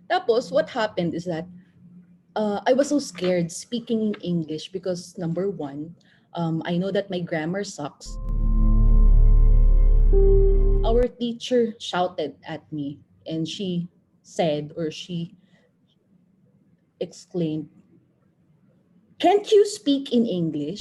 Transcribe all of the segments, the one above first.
Tapos, what happened is that I was so scared speaking in English because number one, I know that my grammar sucks. Our teacher shouted at me and she said or she exclaimed, "Can't you speak in English?"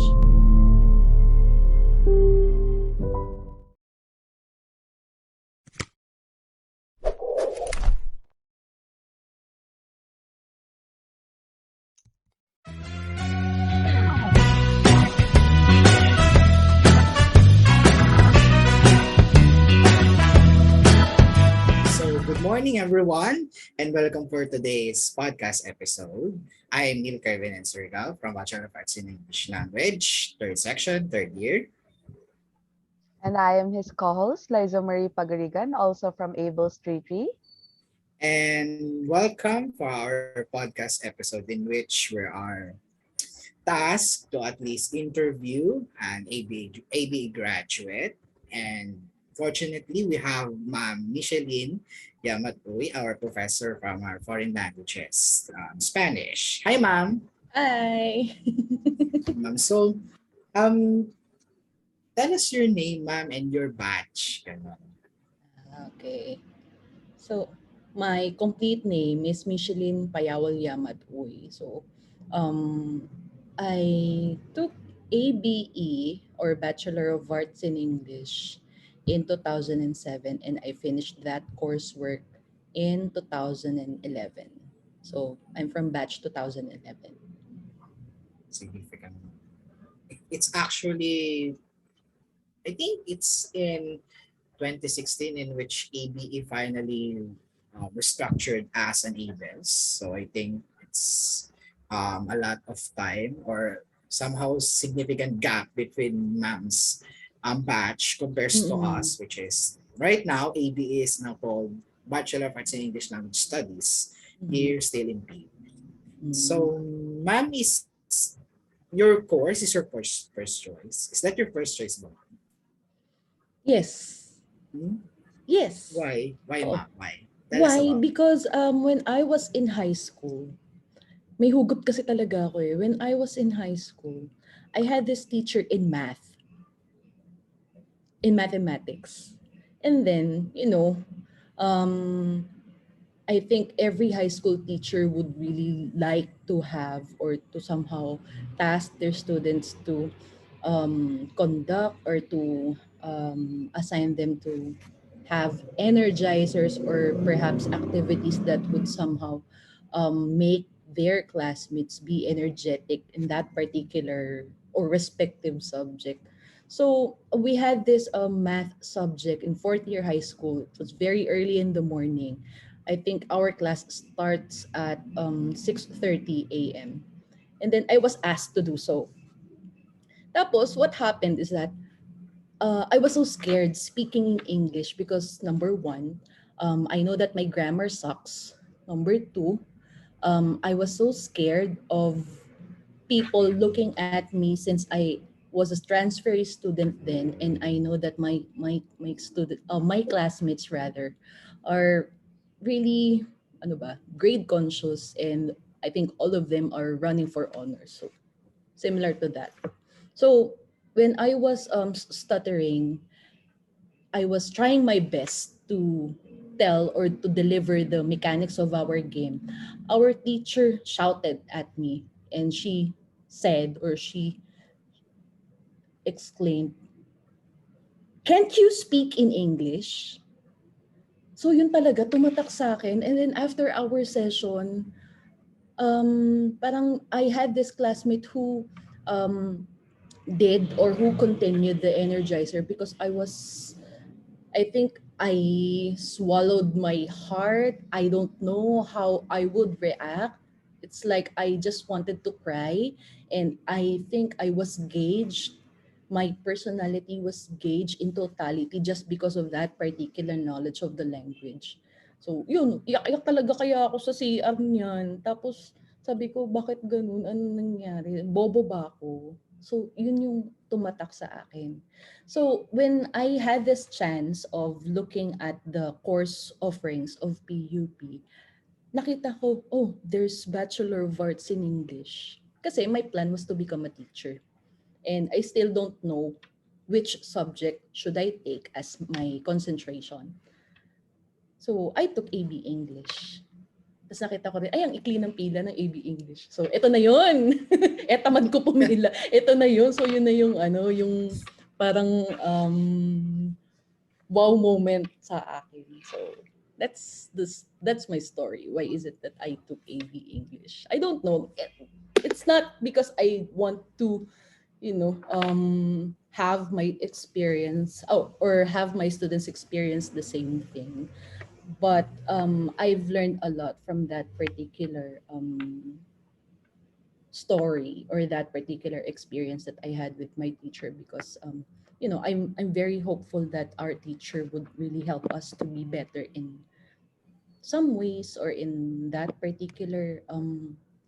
So, good morning, everyone, and welcome for today's podcast episode. I am Neil Kervin and Surigao from Bachelor of Arts in English Language, third section, third year. And I am his co-host, Liza Marie Pagarigan, also from Able Street Tree. And welcome for our podcast episode in which we are tasked to at least interview an ABA graduate. And fortunately, we have Ma'am Micheline Yamatoy, our professor from our foreign languages, Spanish. Hi, Ma'am. Hi. Ma'am. So, um, tell us your name, ma'am, and your batch. Ganon. Okay. So, my complete name is Micheline Payawal Yamat Uy. So, um, I took ABE or Bachelor of Arts in English in 2007 and I finished that coursework in 2011. So, I'm from batch 2011. Significant. It's actually, I think it's in 2016 in which ABE finally restructured as an ABES. So I think it's a lot of time or somehow significant gap between MAM's batch compares to Mm-mm. us, which is right now ABE is now called Bachelor of Arts in English Language Studies Mm-hmm. here still in PU. Mm. So ma'am is your course is your first choice. Is that your first choice, ma'am? Yes. Hmm? Yes. Why? Why, Oh. ma'am? Why? Tell us Why? about it. Because when I was in high school, may hugot kasi talaga ako eh. When I was in high school, I had this teacher in math, in mathematics. And then, um, I think every high school teacher would really like to have or to somehow task their students to conduct or to assign them to have energizers or perhaps activities that would somehow make their classmates be energetic in that particular or respective subject. So we had this math subject in fourth year high school. It was very early in the morning. I think our class starts at 6:30 a.m. And then I was asked to do so. Tapos what happened is that I was so scared speaking in English because number one, I know that my grammar sucks. Number two, I was so scared of people looking at me since I was a transferee student then, and I know that my classmates rather are really ano ba grade conscious, and I think all of them are running for honors. So similar to that. So when I was stuttering, I was trying my best to tell or to deliver the mechanics of our game. Our teacher shouted at me and she said or she exclaimed, "Can't you speak in English?" So yun talaga, tumatak sa akin. And then after our session, parang I had this classmate who um, did or who continued the energizer because I think I swallowed my heart. I don't know how I would react. It's like I just wanted to cry. And I think I was gauged. My personality was gauged in totality just because of that particular knowledge of the language. So, yun, iyak-iyak talaga kaya ako sa CR niyan. Tapos, sabi ko, bakit ganun? Ano nangyari? Bobo ba ako? So, yun yung tumatak sa akin. So when I had this chance of looking at the course offerings of PUP, nakita ko, oh, there's Bachelor of Arts in English. Kasi my plan was to become a teacher. And I still don't know which subject should I take as my concentration. So, I took AB English. Tapos nakita ko rin, ay, ang ikli ng pila ng AB English. So, ito na yun. Tamad ko pumila. Ito na yun. So, yun na yung, yung parang wow moment sa akin. So, that's my story. Why is it that I took AB English? I don't know. It's not because I want to, have my experience, or have my students experience the same thing. But I've learned a lot from that particular story, or that particular experience that I had with my teacher, because I'm very hopeful that our teacher would really help us to be better in some ways, or in that particular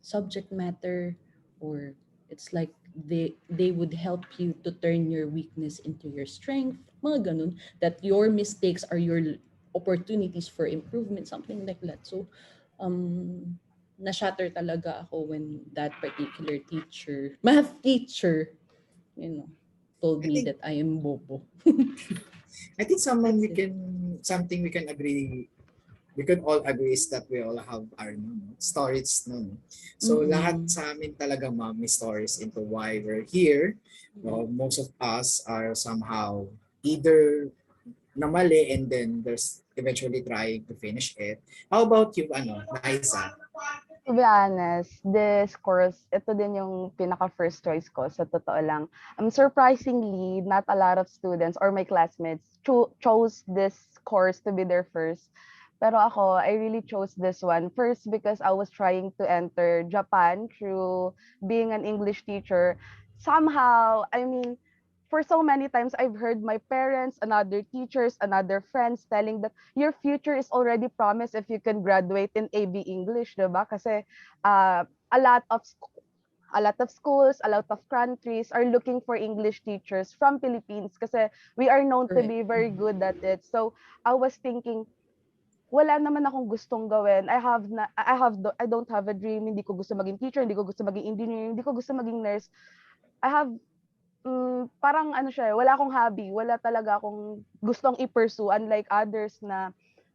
subject matter, or it's like they would help you to turn your weakness into your strength, mga ganun, that your mistakes are your opportunities for improvement, something like that. So na-shatter talaga ako when that particular teacher, math teacher, told I me think that I am bobo. I think That's it. something we can all agree is that we all have our stories, no? So lahat Mm-mm. sa amin talaga ma'am may stories into why we're here. Most of us are somehow either namali and then there's eventually trying to finish it. How about you, Liza? To be honest, this course, ito din yung pinaka first choice ko, sa totoo lang. Surprisingly, not a lot of students or my classmates chose this course to be their first. Pero ako, I really chose this one. First, because I was trying to enter Japan through being an English teacher. Somehow, I mean, for so many times, I've heard my parents and other teachers and other friends telling that your future is already promised if you can graduate in AB English, diba? Kasi a lot of schools, a lot of countries are looking for English teachers from Philippines kasi we are known to Correct. be very good at it. So I was thinking, wala naman akong gustong gawin. I don't have a dream. Hindi ko gusto maging teacher, hindi ko gusto maging engineer, hindi ko gusto maging nurse. I have parang ano siya, wala akong hobby, wala talaga akong gustong i-pursue unlike others na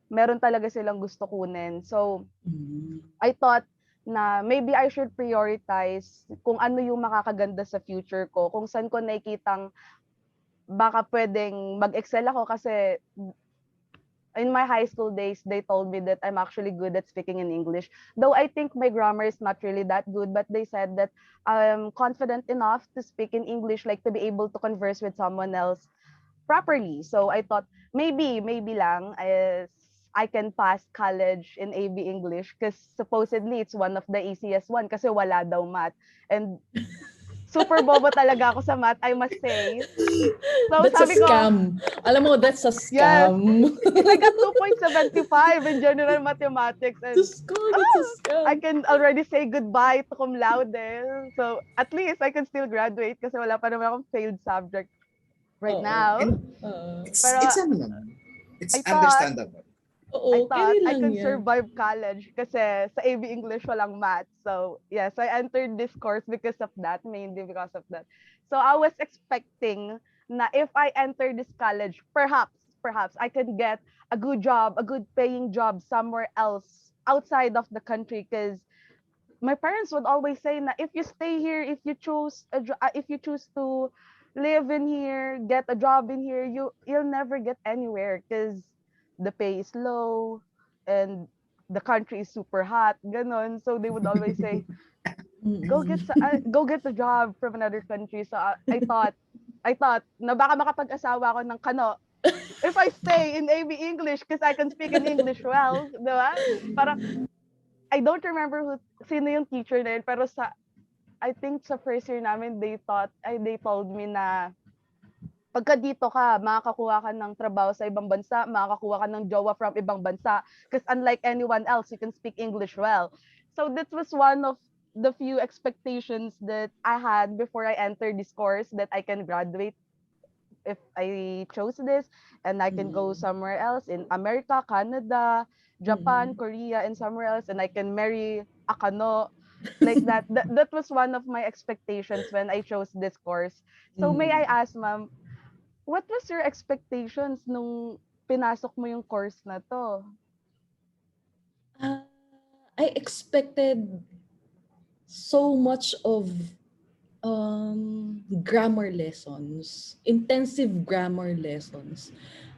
meron talaga silang gusto kunin. So, Mm. I thought na maybe I should prioritize kung ano yung makakaganda sa future ko, kung saan ko nakikitang baka pwedeng mag-excel ako kasi in my high school days, they told me that I'm actually good at speaking in English. Though I think my grammar is not really that good, but they said that I'm confident enough to speak in English, like to be able to converse with someone else properly. So I thought maybe lang is I can pass college in AB English because supposedly it's one of the easiest one kasi wala daw math. And super bobo talaga ako sa math, I must say. So That's a sabi ko, scam. Alam mo, that's a yes, scam. I got 2.75 in general mathematics and Diyos ko, that's a I scam. can already say goodbye to cum laude. So at least I can still graduate kasi wala pa naman akong failed subject right Oo. now. And Pero it's I thought understandable. Oo, carry I lang could yan. survive college kasi sa AB English walang math. So, yes, I entered this course because of that, mainly because of that. So, I was expecting na if I enter this college, perhaps I can get a good job, a good paying job somewhere else outside of the country because my parents would always say na if you stay here, if you choose to live in here, get a job in here, you'll never get anywhere because the pay is low and the country is super hot, ganon. So they would always say, go get a job from another country. So I thought na baka makapag-asawa ako ng kano if I stay in AB English because I can speak in English well, di ba? Parang I don't remember sino yung teacher na yun, pero I think sa first year namin, they told me na pagka dito ka, makakakuha ka ng trabaho sa ibang bansa, makakakuha ka ng jowa from ibang bansa. Because unlike anyone else, you can speak English well. So that was one of the few expectations that I had before I entered this course, that I can graduate if I chose this and I can go somewhere else in America, Canada, Japan, Korea, and somewhere else, and I can marry a Kano, like that. That was one of my expectations when I chose this course. So may I Mm. ask, ma'am, what was your expectations nung pinasok mo yung course na to? Ah, I expected so much of grammar lessons, intensive grammar lessons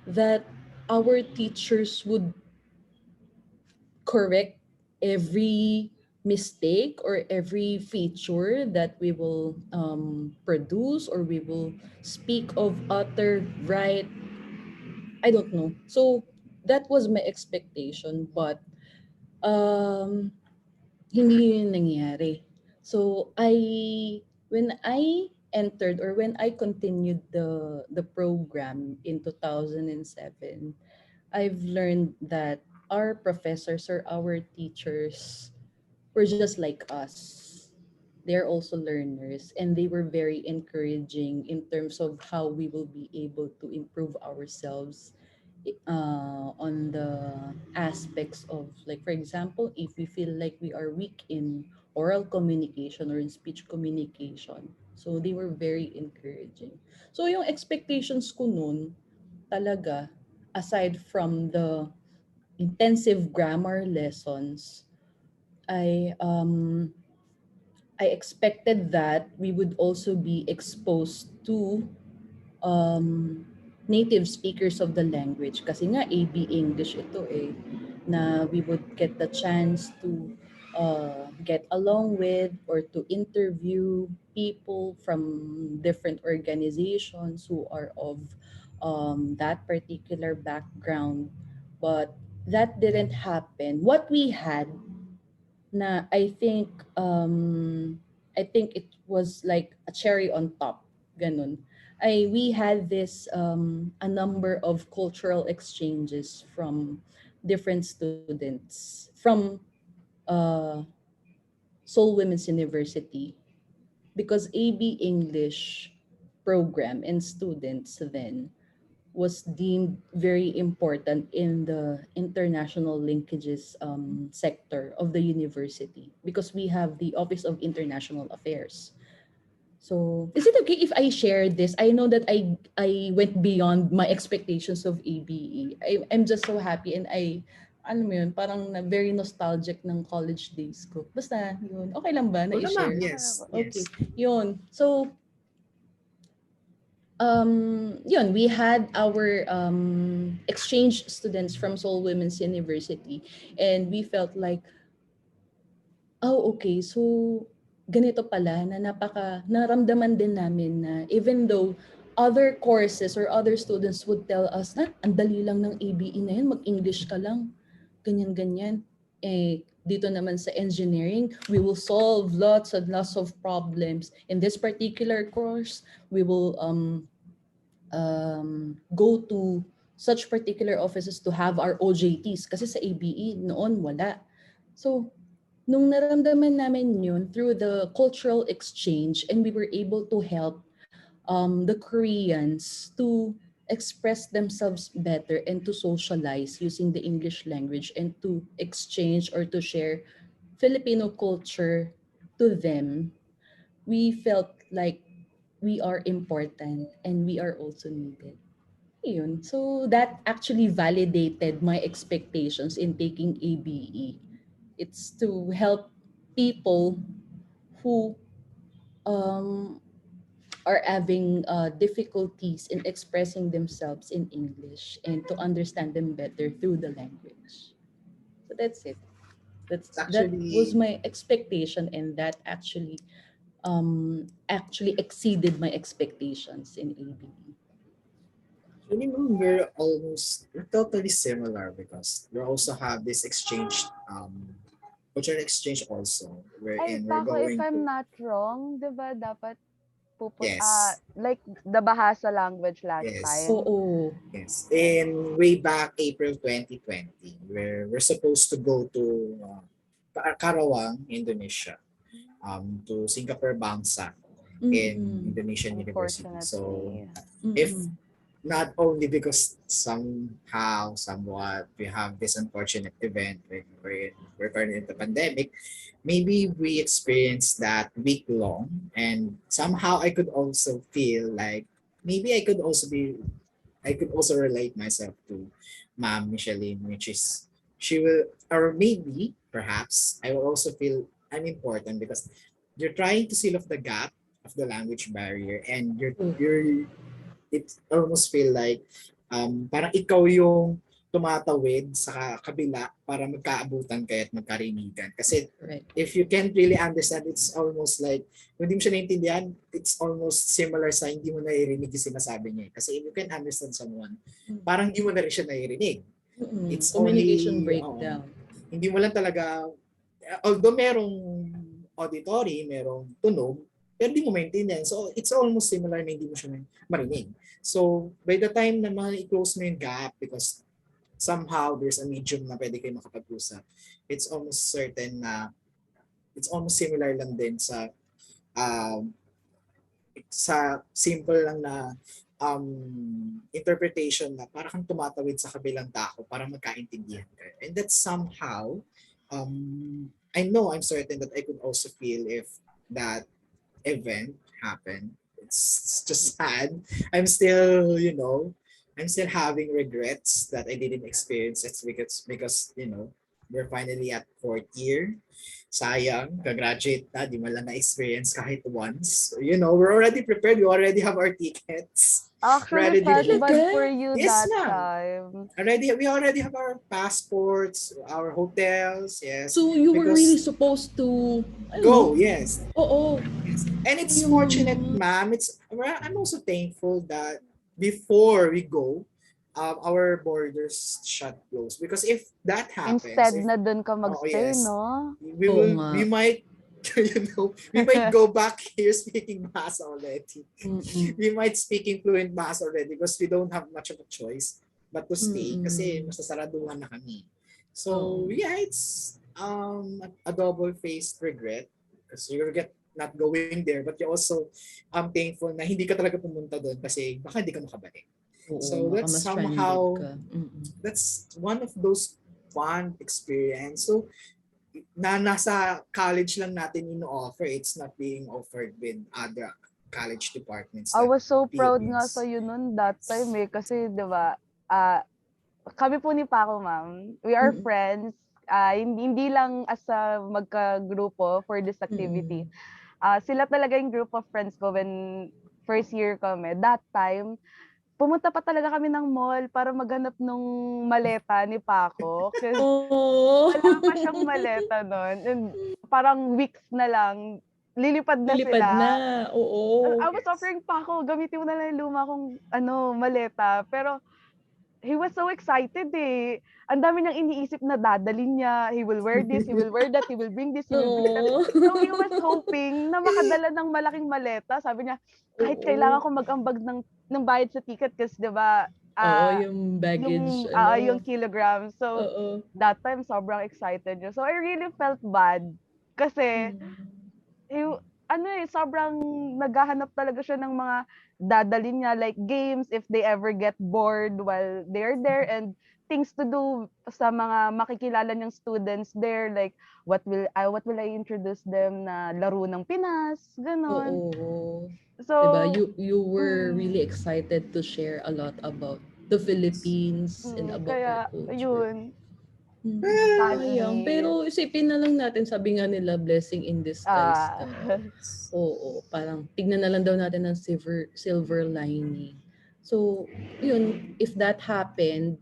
that our teachers would correct every mistake or every feature that we will produce or we will speak of, utter, write. I don't know. So that was my expectation, but um, hindi yun nangyari. So when I entered or when I continued the program in 2007, I've learned that our professors or our teachers were just like us. They're also learners and they were very encouraging in terms of how we will be able to improve ourselves on the aspects of, like, for example, if we feel like we are weak in oral communication or in speech communication. So they were very encouraging. So yung expectations ko noon talaga, aside from the intensive grammar lessons, I um I expected that we would also be exposed to um, native speakers of the language. Kasi nga, AB English ito eh, na we would get the chance to get along with or to interview people from different organizations who are of that particular background. But that didn't happen. What we had na I think it was like a cherry on top, ganun. We had this a number of cultural exchanges from different students from uh, Seoul Women's University, because AB English program and students then was deemed very important in the international linkages sector of the university, because we have the Office of International Affairs. So, is it okay if I share this? I know that I went beyond my expectations of ABE. I'm just so happy and alam mo yun, parang very nostalgic ng college days ko. Basta, yun. Okay lang ba na Oo naman, i-share? yes, Okay. yes. Yun. So, yun, we had our exchange students from Seoul Women's University, and we felt like, oh, okay, so ganito pala na naramdaman din namin na even though other courses or other students would tell us na ang dali lang ng ABE na yun, mag-English ka lang, ganyan-ganyan. Eh, dito naman sa engineering, we will solve lots and lots of problems. In this particular course, we will go to such particular offices to have our OJTs, kasi sa ABE noon wala. So nung naramdaman namin yun through the cultural exchange, and we were able to help the Koreans to express themselves better and to socialize using the English language and to exchange or to share Filipino culture to them, we felt like we are important and we are also needed. Yun. So that actually validated my expectations in taking ABE. It's to help people who um, are having difficulties in expressing themselves in English and to understand them better through the language. So that's it. It's That was actually, my expectation, and that actually exceeded my expectations in ABE. actually, we're totally similar because we also have this exchange, cultural exchange also, Ay, wherein we're Paco, if going I'm to, not wrong, di ba dapat yes, like the Bahasa language last yes, time? Oo. yes. In way back April 2020, where we're supposed to go to Karawang, Indonesia, to Singapore Bangsa in Mm-mm. Indonesian University. So Unfortunately. if Mm-mm. not only because somehow, somewhat, we have this unfortunate event when we're currently in the pandemic, maybe we experienced that week long, and somehow I could also feel like maybe I could also relate myself to Ma'am Micheline, which is she will, or maybe perhaps I will also feel I'm important because you're trying to seal off the gap of the language barrier, and Mm. you're it almost feel like parang ikaw yung tumatawid sa kabila para magkaabutan kayo at magkarinigan. Kasi Right. if you can't really understand, it's almost like, kung hindi mo siya naintindihan, it's almost similar sa hindi mo naririnig yung sinasabi niya. Kasi if you can understand someone, parang hindi mo na rin siya naririnig. It's Communication only, breakdown. hindi mo lang talaga, although merong auditory, merong tunog, pero hindi mo maintindihan. So, it's almost similar na hindi mo siya marinig. So, by the time na i-close mo yung gap, because somehow there's a medium na pwede kayo makapag-usap, it's almost certain na it's almost similar lang din um, sa simple lang na interpretation na parang kang tumatawid sa kabilang tao para magkaintindihan kayo. And that's somehow, I know I'm certain that I could also feel if that event happened. It's just sad. I'm still, I'm still having regrets that I didn't experience it because we're finally at fourth year. Sayang, gagraduate na, di mo lang na-experience kahit once. We're already prepared. We already have our tickets. Actually, Ready to felt go. bad Talaga? for you Yes, that ma'am. time. We already have our passports, our hotels, yes. So you were Because really supposed to, I don't go, know. yes. Oo. Yes. And it's Yung fortunate, mga- ma'am. I'm also thankful that before we go, our borders shut closed. Because if that happens, Instead na dun ka magstay, yes, no? Oo nga. we might, we might go back here speaking Bahasa already. Mm-mm. We might speaking fluent Bahasa already because we don't have much of a choice but to stay kasi masasaraduhan na kami. So, Oo. yeah, it's a double-faced regret because you get not going there, but you also thankful na hindi ka talaga pumunta doon kasi baka hindi ka makabalik. Oo, So baka that's ma-stranded somehow, ka. that's one of those fun experience. So nasa college lang natin ino-offer. It's not being offered with other college departments. I Like was so proud nga PUBs. sa'yo nun that time kasi, di ba, kami po ni Paco, ma'am, we are Mm-mm. friends. Hindi lang as a magka-grupo for this activity. Sila talaga yung group of friends ko when first year kami. That time, pumunta pa talaga kami ng mall para maghanap nung maleta ni Paco. Kasi Oh. wala pa siyang maleta nun. And parang weeks na lang, lilipad na Lilipad sila. na. Oo. I was offering Paco, gamitin mo na lang yung luma kong maleta. Pero he was so excited eh. Ang dami niyang iniisip na dadalhin niya. He will wear this, he will wear that, he will bring this, he will bring that. Oo. So he was hoping na makadala ng malaking maleta. Sabi niya, kahit Oo. kailangan ko mag-ambag ng bayad sa ticket kasi 'di ba, Oo, yung baggage, yung kilograms. So Oo. that time sobrang excited niya. So I really felt bad kasi sobrang naghahanap talaga siya ng mga dadalhin niya, like games if they ever get bored while they're there, and things to do sa mga makikilala niyang students there, like what will I introduce them na laro ng Pinas, ganon. Oo. So Diba? You were really excited to share a lot about the Philippines and about kaya our culture. yun, Sayang. sadly, Pero isipin na lang natin, sabi nga nila, blessing in disguise daw. Oo, parang tignan na lang daw natin ng silver lining. So, yun, if that happened,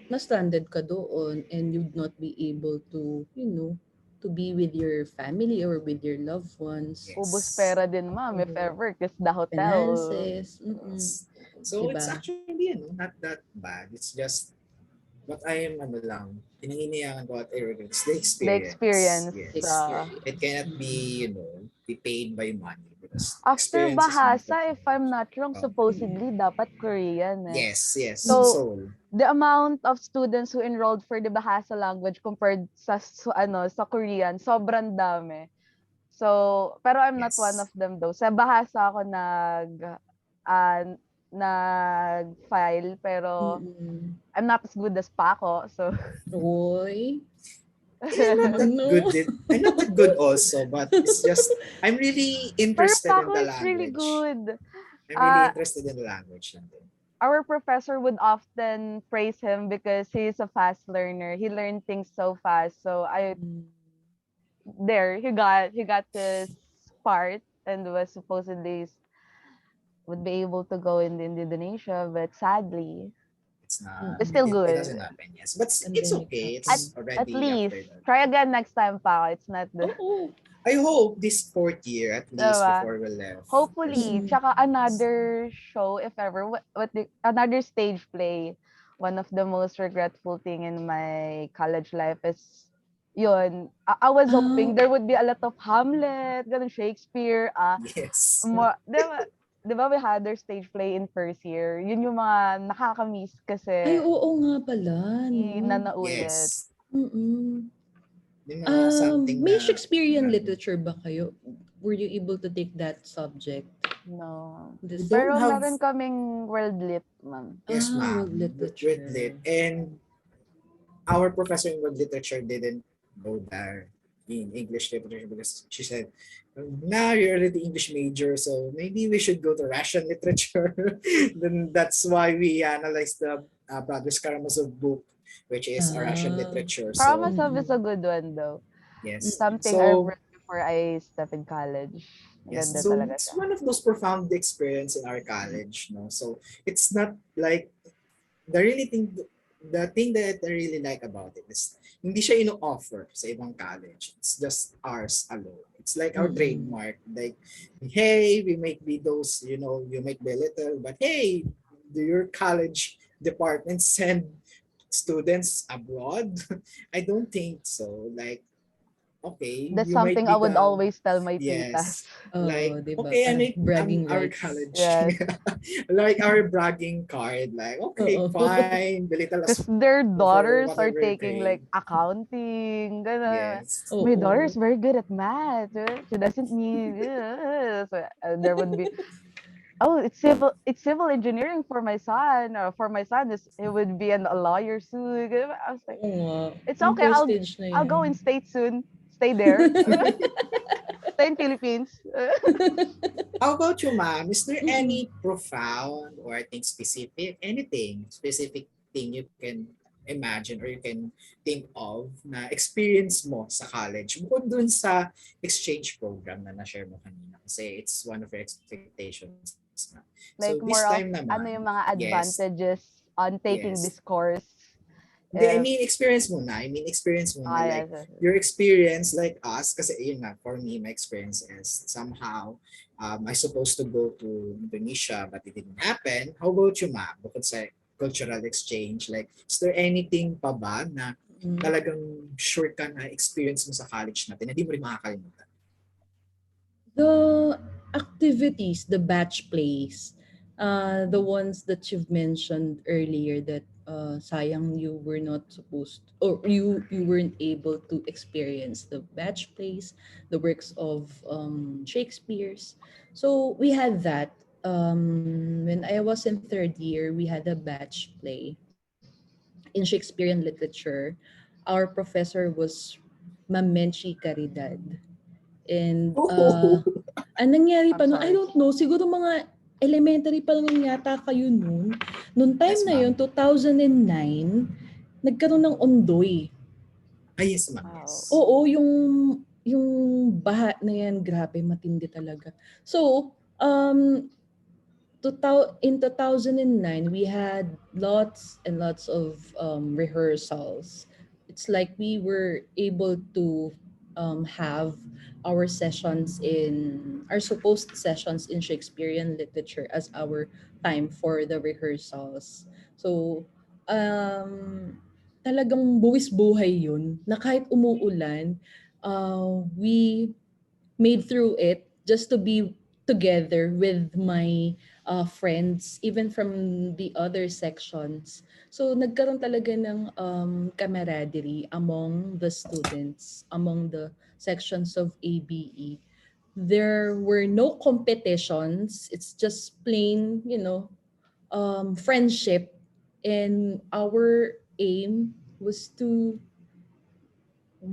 na-stranded ka doon and you'd not be able to, to be with your family or with your loved ones. Yes. ubos pera din, ma'am, if Oo. ever, because the hotel. Finances. So Diba? it's actually not that bad. It's just what I am pinanginiyangan ko at it's the experience. The experience. Yes. Experience. It cannot be, be paid by money because After experience is Bahasa, if important. I'm not wrong, supposedly dapat Korean eh. Yes. So, Seoul. the amount of students who enrolled for the Bahasa language compared sa Korean, sobrang dami. So, pero I'm not Yes. one of them though. Sa Bahasa ako nag-file, pero Mm. I'm not as good as Paco. So, Oy. Not Oh that good. no. I'm not that good also, but it's just I'm really pero interested in Paco the is really language. good. I'm really Uh, interested in the language. Lang din. our professor would often praise him because he is a fast learner. He learned things so fast. So Mm. there he got his part and was supposedly would be able to go in Indonesia, but sadly, It's not. it's Mm. still It good. doesn't happen. Yes, but it's Pandemic okay. At happened. It's at already least after that. try again next time pa. It's not the Oo. I hope this fourth year at least diba? before we left. Hopefully, Mm. tsaka another show if ever another stage play. One of the most regretful thing in my college life is yun. I was Ah, hoping there would be a lot of Hamlet, ganun, Shakespeare, Yes. more, di ba we had their stage play in first year? Yun yung mga nakaka-miss ay kasi oo nga pala, no? hindi na naulit. Yes. Mm. Yung mga something May na Shakespearean grabe. literature ba kayo? Were you able to take that subject? No. We This don't Pero have, meron kaming world lit, ma'am. yes world ma'am, with lit. literature. And our professor in world literature didn't go there in English literature because she said, now you're already English major, so maybe we should go to Russian literature. Then that's why we analyzed the Brothers Karamazov book, which is a Russian Ah. literature. So Karamazov is a Mm. good one though. yes, Mm. Something I've so read before I step in college. yes, Ganda so talaga it's siya. one of those profound experience in our college, no. So it's not like the really thing the thing that I really like about it is hindi siya ino-offer sa ibang college. It's just ours alone. It's like our Mm. trademark. Like, hey, we make videos, you make be little, but hey, do your college department send students abroad? I don't think so. Like, okay, That's you might something be I would the always tell my titas. yes. Oo, Like, 'di ba? okay, Parang I'm bragging our rights. college. Yes. Like our bragging card. Like, okay, Oo. fine. Belittle us Because their for daughters are whatever taking grade. like accounting. Gana. Yes. My daughter is Oo. very good at math. She doesn't need. So, there would be. Oh, it's civil engineering for my son. Or for my son, it would be a lawyer soon. I was like, Oo nga. it's Yung okay. prestige na I'll yan. go and stay soon. Stay there. Stay in Philippines. How about you, ma'am? Is there Mm. any profound or I think specific thing you can imagine or you can think of na experience mo sa college bukod dun sa exchange program na na-share mo kanina kasi it's one of your expectations na. So Like this more of time ano naman, yung mga yes, advantages on taking yes. this course. Hindi, I If mean, experience muna. Like, yes, yes. your experience, like us, kasi yun nga, for me, my experience is somehow, I supposed to go to Indonesia, but it didn't happen. How about you, ma? Bukod sa cultural exchange, like, is there anything pa ba na Mm. talagang sure ka na experience mo sa college natin, na hindi mo rin makakalimutan? The activities, the batch plays, the ones that you've mentioned earlier that sayang you were not supposed or you weren't able to experience the batch plays, the works of Shakespeare's. So we had that. When I was in third year, we had a batch play in Shakespearean literature. Our professor was Mamenchi Caridad. And Oh, ang nangyari I'm pa nun, I sorry. don't know, siguro mga elementary pa lang yata kayo nun. Noong time yes, na yun, ma'am. 2009, nagkaroon ng ondoy. Ah, yes, ma'am, Wow. yes. Oo, yung baha na yan, grabe, matindi talaga. So, in 2009, we had lots and lots of rehearsals. It's like we were able to have our sessions our supposed sessions in Shakespearean literature as our time for the rehearsals. So, talagang buwis buhay yun na kahit umuulan, we made through it just to be together with my friends, even from the other sections. So nagkaroon talaga ng camaraderie among the students, among the sections of ABE. There were no competitions. It's just plain, friendship, and our aim was to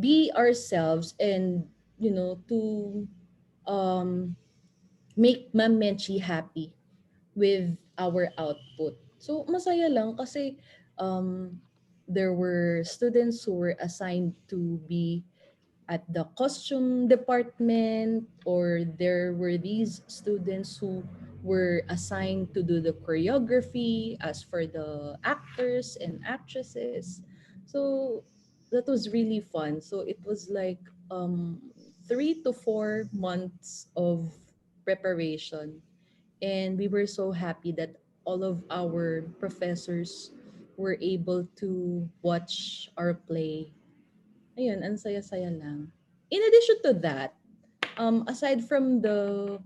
be ourselves and to um, make Ma'am Menchi happy with our output. So masaya lang kasi um, there were students who were assigned to be at the costume department, or there were these students who were assigned to do the choreography as for the actors and actresses. So that was really fun. So it was like 3 to 4 months of preparation, and we were so happy that all of our professors were able to watch our play. Ayun, ang saya-saya lang. In addition to that, aside from the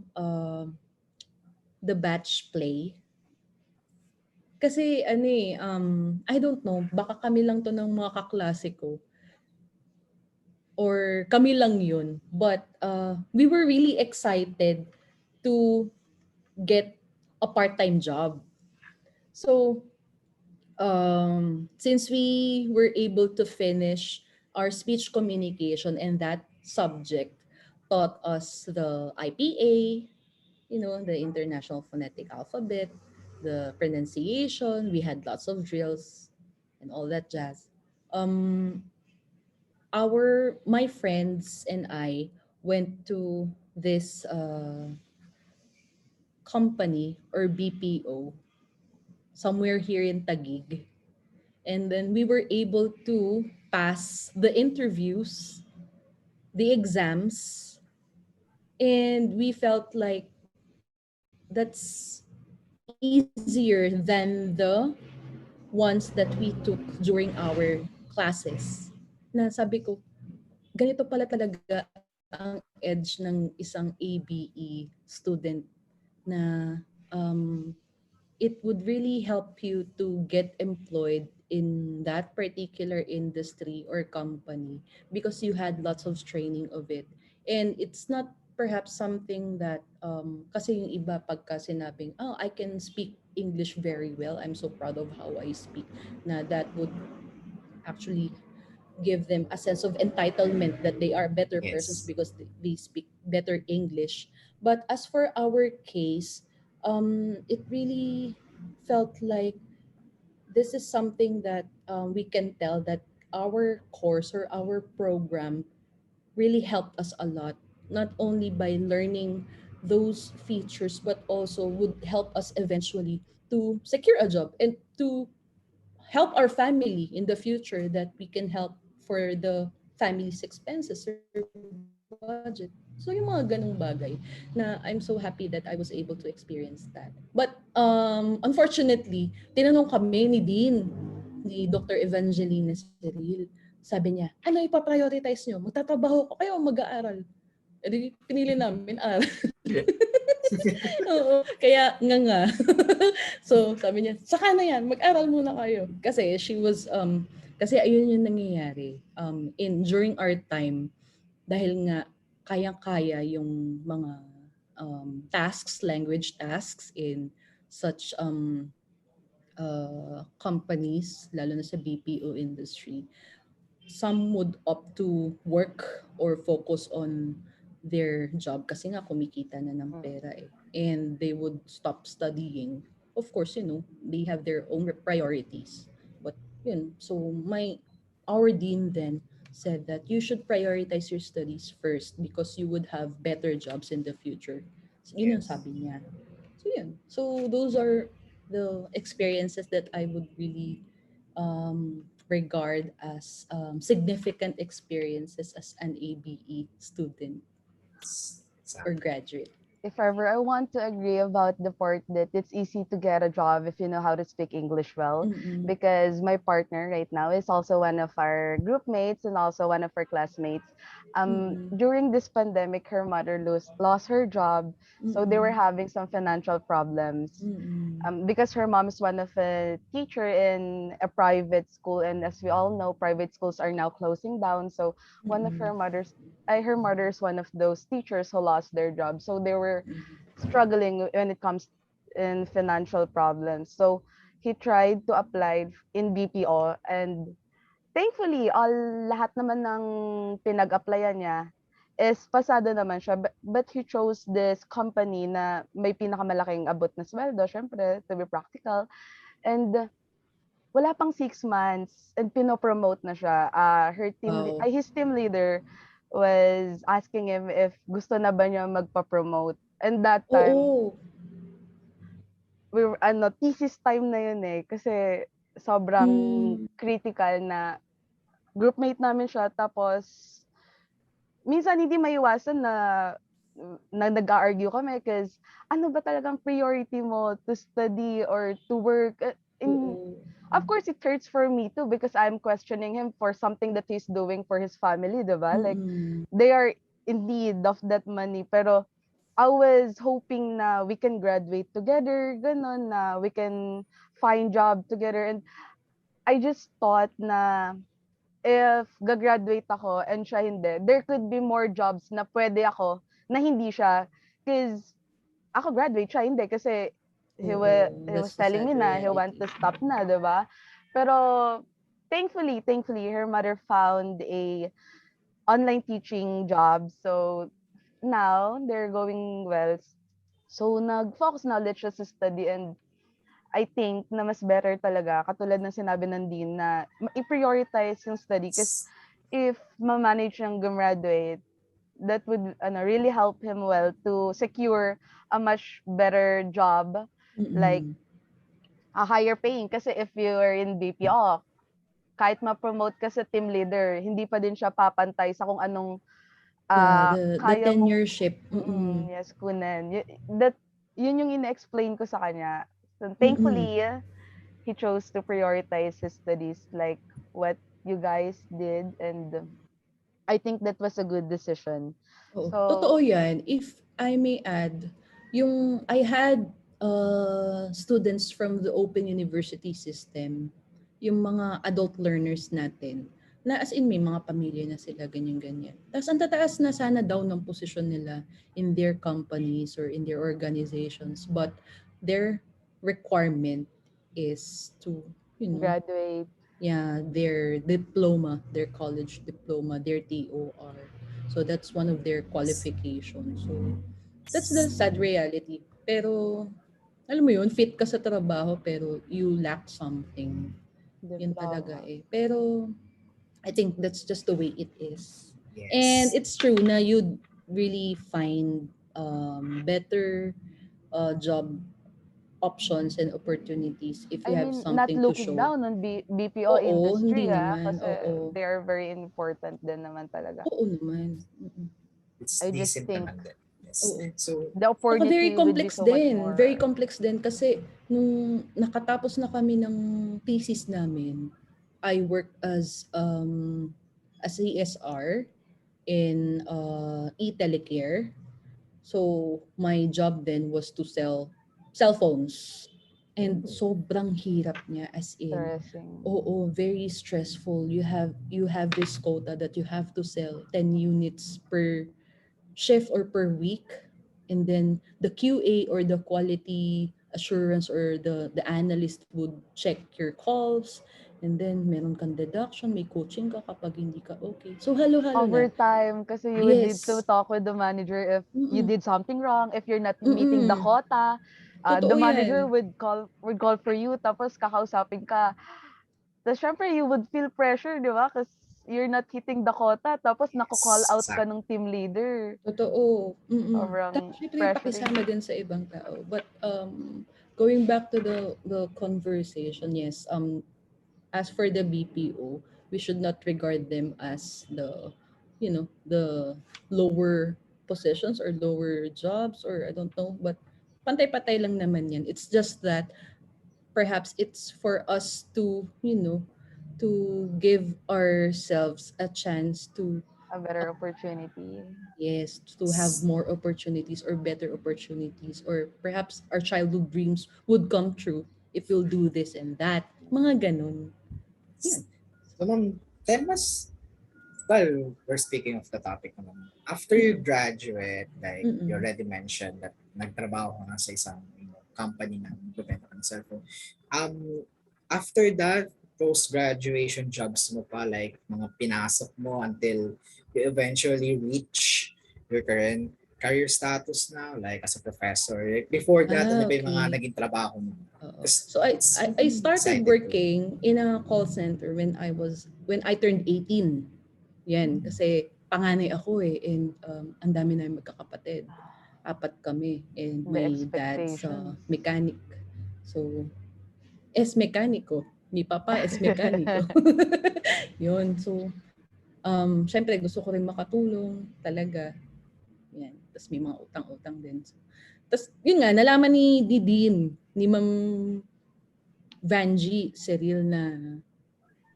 batch play, kasi ano I don't know, baka kami lang to ng mga kaklase ko or kami lang yun. But we were really excited to get a part-time job. So, since we were able to finish our speech communication, and that subject taught us the IPA, the International Phonetic Alphabet, the pronunciation. We had lots of drills and all that jazz. Um, my friends and I went to this company or BPO somewhere here in Taguig, and then we were able to pass the interviews, the exams, and we felt like that's easier than the ones that we took during our classes. Na sabi ko, ganito pala talaga ang edge ng isang ABE student, na it would really help you to get employed in that particular industry or company because you had lots of training of it. And it's not perhaps something that, kasi yung iba pagka sinabing, oh, I can speak English very well, I'm so proud of how I speak, na that would actually give them a sense of entitlement that they are better persons Yes. because they speak better English. But as for our case, it really felt like this is something that we can tell that our course or our program really helped us a lot, not only by learning those features, but also would help us eventually to secure a job and to help our family in the future, that we can help for the family's expenses or budget. So yung mga ganong bagay na I'm so happy that I was able to experience that. But unfortunately, tinanong kami ni Dr. Evangelina Cyril. Sabi niya, ano ipaprioritize nyo? Magtatrabaho ko kayo o mag-aaral? E di, pinili namin aral. Oo, kaya nga. So, sabi niya, saka na yan, mag-aral muna kayo. Kasi kasi ayun yung nangyayari. During our time, dahil nga kayang-kaya yung mga language tasks in such companies, lalo na sa BPO industry, some would opt to work or focus on their job kasi nga kumikita na ng pera eh. And they would stop studying. Of course, they have their own priorities. But so our dean then said that you should prioritize your studies first because you would have better jobs in the future. So, yun ang Yes. sabi niya. So yun. So those are the experiences that I would really regard as significant experiences as an ABE student or Exactly. graduate. If ever I want to agree about the part that it's easy to get a job if you know how to speak English well, Mm-mm. because my partner right now is also one of our group mates and also one of our classmates. Mm-mm. During this pandemic, her mother lost her job, so they were Mm-mm. having some financial problems. Mm-mm. Because her mom is one of a teacher in a private school, and as we all know, private schools are now closing down. So one of Mm-mm. her mother is one of those teachers who lost their job. So they were Mm-mm. struggling when it comes in financial problems. So he tried to apply in BPO, and thankfully lahat naman ng pinag-applyan niya is pasado naman siya, but he chose this company na may pinakamalaking abot na sweldo, syempre, to be practical. And wala pang 6 months and pinopromote na siya. Wow. His team leader was asking him if gusto na ba niya magpa-promote. And that time, Oo. we were, thesis time na yun eh. Kasi sobrang Mm. critical na groupmate namin siya. Tapos, minsan hindi maiwasan na nag-argue kami because ano ba talagang priority mo, to study or to work? Oo. Of course, it hurts for me too because I'm questioning him for something that he's doing for his family, diba? Like, Mm. they are in need of that money. Pero I was hoping na we can graduate together, ganun, na we can find job together. And I just thought na if gagraduate ako and siya hindi, there could be more jobs na pwede ako na hindi siya. Because ako graduate, siya hindi. Kasi Oo. he was That's the telling me sad na he want reality. to stop na, diba? Pero thankfully, her mother found a online teaching job. So now they're going well. So nag-focus na ulit siya sa study, and I think na mas better talaga, katulad ng sinabi ng dean, na i-prioritize yung study kasi if ma-manage niyang gumraduate, that would really help him well to secure a much better job, like Mm. a higher paying. Kasi if you're in BPO, kahit ma-promote ka sa team leader, hindi pa din siya papantay sa kung anong Yeah, the kaya mong tenureship. Mm. yes, kunan. Yun yung ina-explain ko sa kanya. So, Mm. thankfully, he chose to prioritize his studies like what you guys did, and I think that was a good decision. Oo. Totoo So, 'yan. If I may add, yung I had students from the Open University system, yung mga adult learners natin, na as in may mga pamilya na sila, ganyan-ganyan. Tapos ang tataas na sana daw ng posisyon nila in their companies or in their organizations. But their requirement is to, you know, graduate. yeah, their diploma, their college diploma, their TOR. So that's one of their qualifications. So that's the sad reality. Pero alam mo yun, fit ka sa trabaho pero you lack something. Yun talaga Diploma. eh. Pero I think that's just the way it is. And Yes. it's true na you'd really find better job options and opportunities if you I have mean, not something to looking show. down on BPO Oo, hindi industry, naman. kasi Oo. they are very important din naman talaga. Oo naman. Mm. It's I just decent think naman din. Yes. Oo. So, the Saka very opportunity would be complex so much din. Very more. complex din kasi nung nakatapos na kami ng thesis namin, I worked as a CSR in e-telecare. So my job then was to sell cell phones. And sobrang hirap niya as in. Stressing. Oo, very stressful. You have this quota that you have to sell 10 units per shift or per week, and then the QA or the quality assurance or the analyst would check your calls, and then meron kang deduction, may coaching ka kapag hindi ka okay. So halo-halo na. Overtime, kasi you would need to Yes. talk with the manager if you Mm. did something wrong, if you're not meeting the Mm. quota. The Totoo manager 'yan. would call for you, tapos kakausapin ka. Tapos syempre you would feel pressure, di ba? Because you're not hitting the quota, tapos nako-call yes. out ka ng team leader. Totoo. Tapos Sobrang syempre pressuring. pakisama din sa ibang tao. But going back to the conversation, yes, as for the BPO, we should not regard them as the lower positions or lower jobs, or I don't know, but pantay-patay lang naman yan. It's just that perhaps it's for us to give ourselves a chance to, A better opportunity. yes, to have more opportunities or better opportunities, or perhaps our childhood dreams would come true if we'll do this and that. Mga ganun. Yun. So, ma'am, tell us, well, we're speaking of the topic naman. After you graduate, like you Mm-mm. already mentioned that nagtrabaho ka nga sa isang company na nagbebenta ng cellphone. After that, post-graduation jobs mo pa, like mga pinasok mo until you eventually reach your current career status now, like as a professor. Like before that, ano ba yung mga Okay. naging trabaho mo? Oo. 'Cause So I it's I, I started excited to- working in a call center when I turned 18. Yan, kasi panganay ako eh, and ang dami na magkakapatid. 4 kami, and The my dad's expectations. mechanic. So, mekaniko. Ni papa mekaniko. Yun, so syempre gusto ko rin makatulong talaga. Yan. Tapos may mga utang-utang din. Tapos yun nga, nalaman ni Dean, ni Ma'am Vanji Cyril na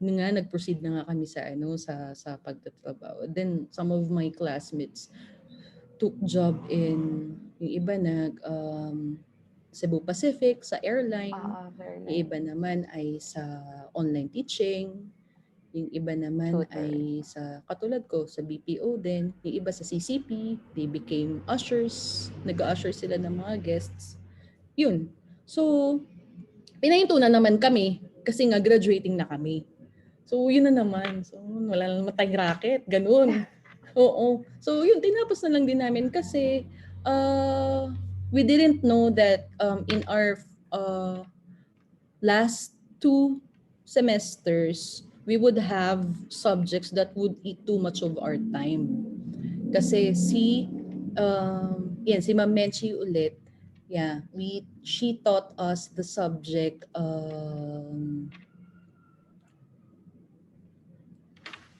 nag-proceed na nga kami sa pagtatrabaho. Then some of my classmates took job in, yung iba Cebu Pacific sa airline, Very yung iba naman ay sa online teaching, yung iba naman Tutor. ay sa katulad ko sa BPO din, yung iba sa CCP, they became ushers, nag-usher sila ng mga guests. Yun. So, pinahintunan naman kami kasi nga graduating na kami. So, yun na naman. So, wala na naman tayong racket. Ganun. Oo. So, yun, tinapos na lang din namin kasi we didn't know that in our last 2 semesters, we would have subjects that would eat too much of our time. Kasi si Ma'am Menchi ulit, yeah, she taught us the subject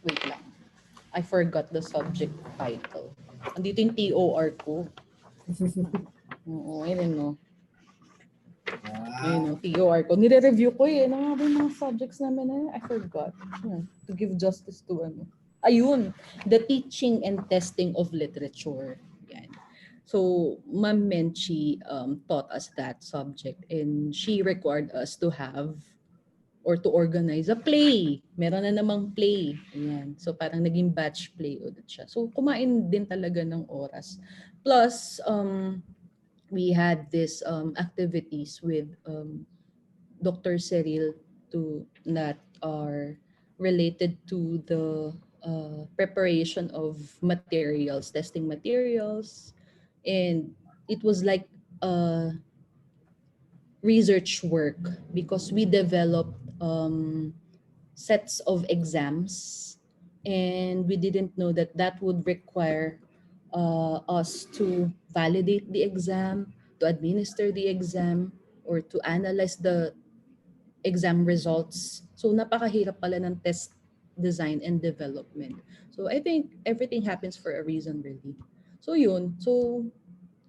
wait lang. I forgot the subject title. Andito yung TOR ko. Oo, ayun no. Ayun no, TOR ko. Nire-review ko eh. Ano nga ba yung mga subjects namin na yun? I forgot. To give justice to Ayun, the teaching and testing of literature. Yan. So, Ma'am Menchi taught us that subject, and she required us to have or to organize a play. Meron na namang play. Ayan. So parang naging batch play ulit siya. So kumain din talaga ng oras. Plus, we had this activities with Dr. Cyril that are related to the preparation of materials, testing materials. And it was like research work because we developed sets of exams, and we didn't know that that would require us to validate the exam, to administer the exam, or to analyze the exam results. So napakahirap pala ng test design and development. So I think everything happens for a reason really. So yun. So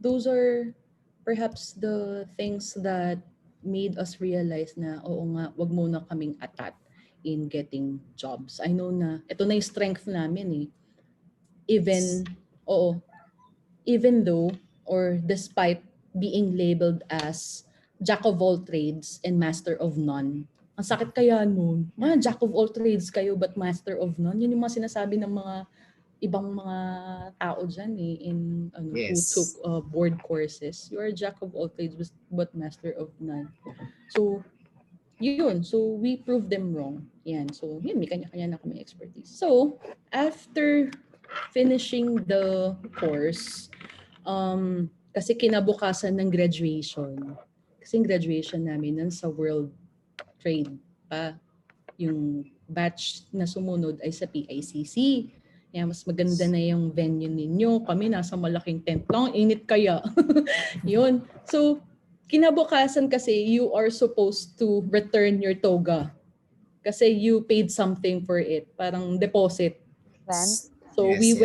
those are perhaps the things that made us realize na oo nga, wag muna kaming atat in getting jobs. I know na ito na yung strength namin eh. Even though or despite being labeled as jack of all trades and master of none. Ang sakit kaya nun. Jack of all trades kayo but master of none. Yun yung mga sinasabi ng mga ibang mga tao dyan eh, who Yes. took board courses. You are a jack of all trades but master of none. So, yun. So, we proved them wrong. Yan. So, yun, may kanya-kanya na kami expertise. So, after finishing the course, kasi kinabukasan ng graduation, kasi yung graduation namin nun sa World Trade pa, yung batch na sumunod ay sa PICC. Yan, mas maganda na yung venue ninyo. Kami nasa malaking tent lang. Init kaya. Yun. So, kinabukasan kasi you are supposed to return your toga. Kasi you paid something for it. Parang deposit. So we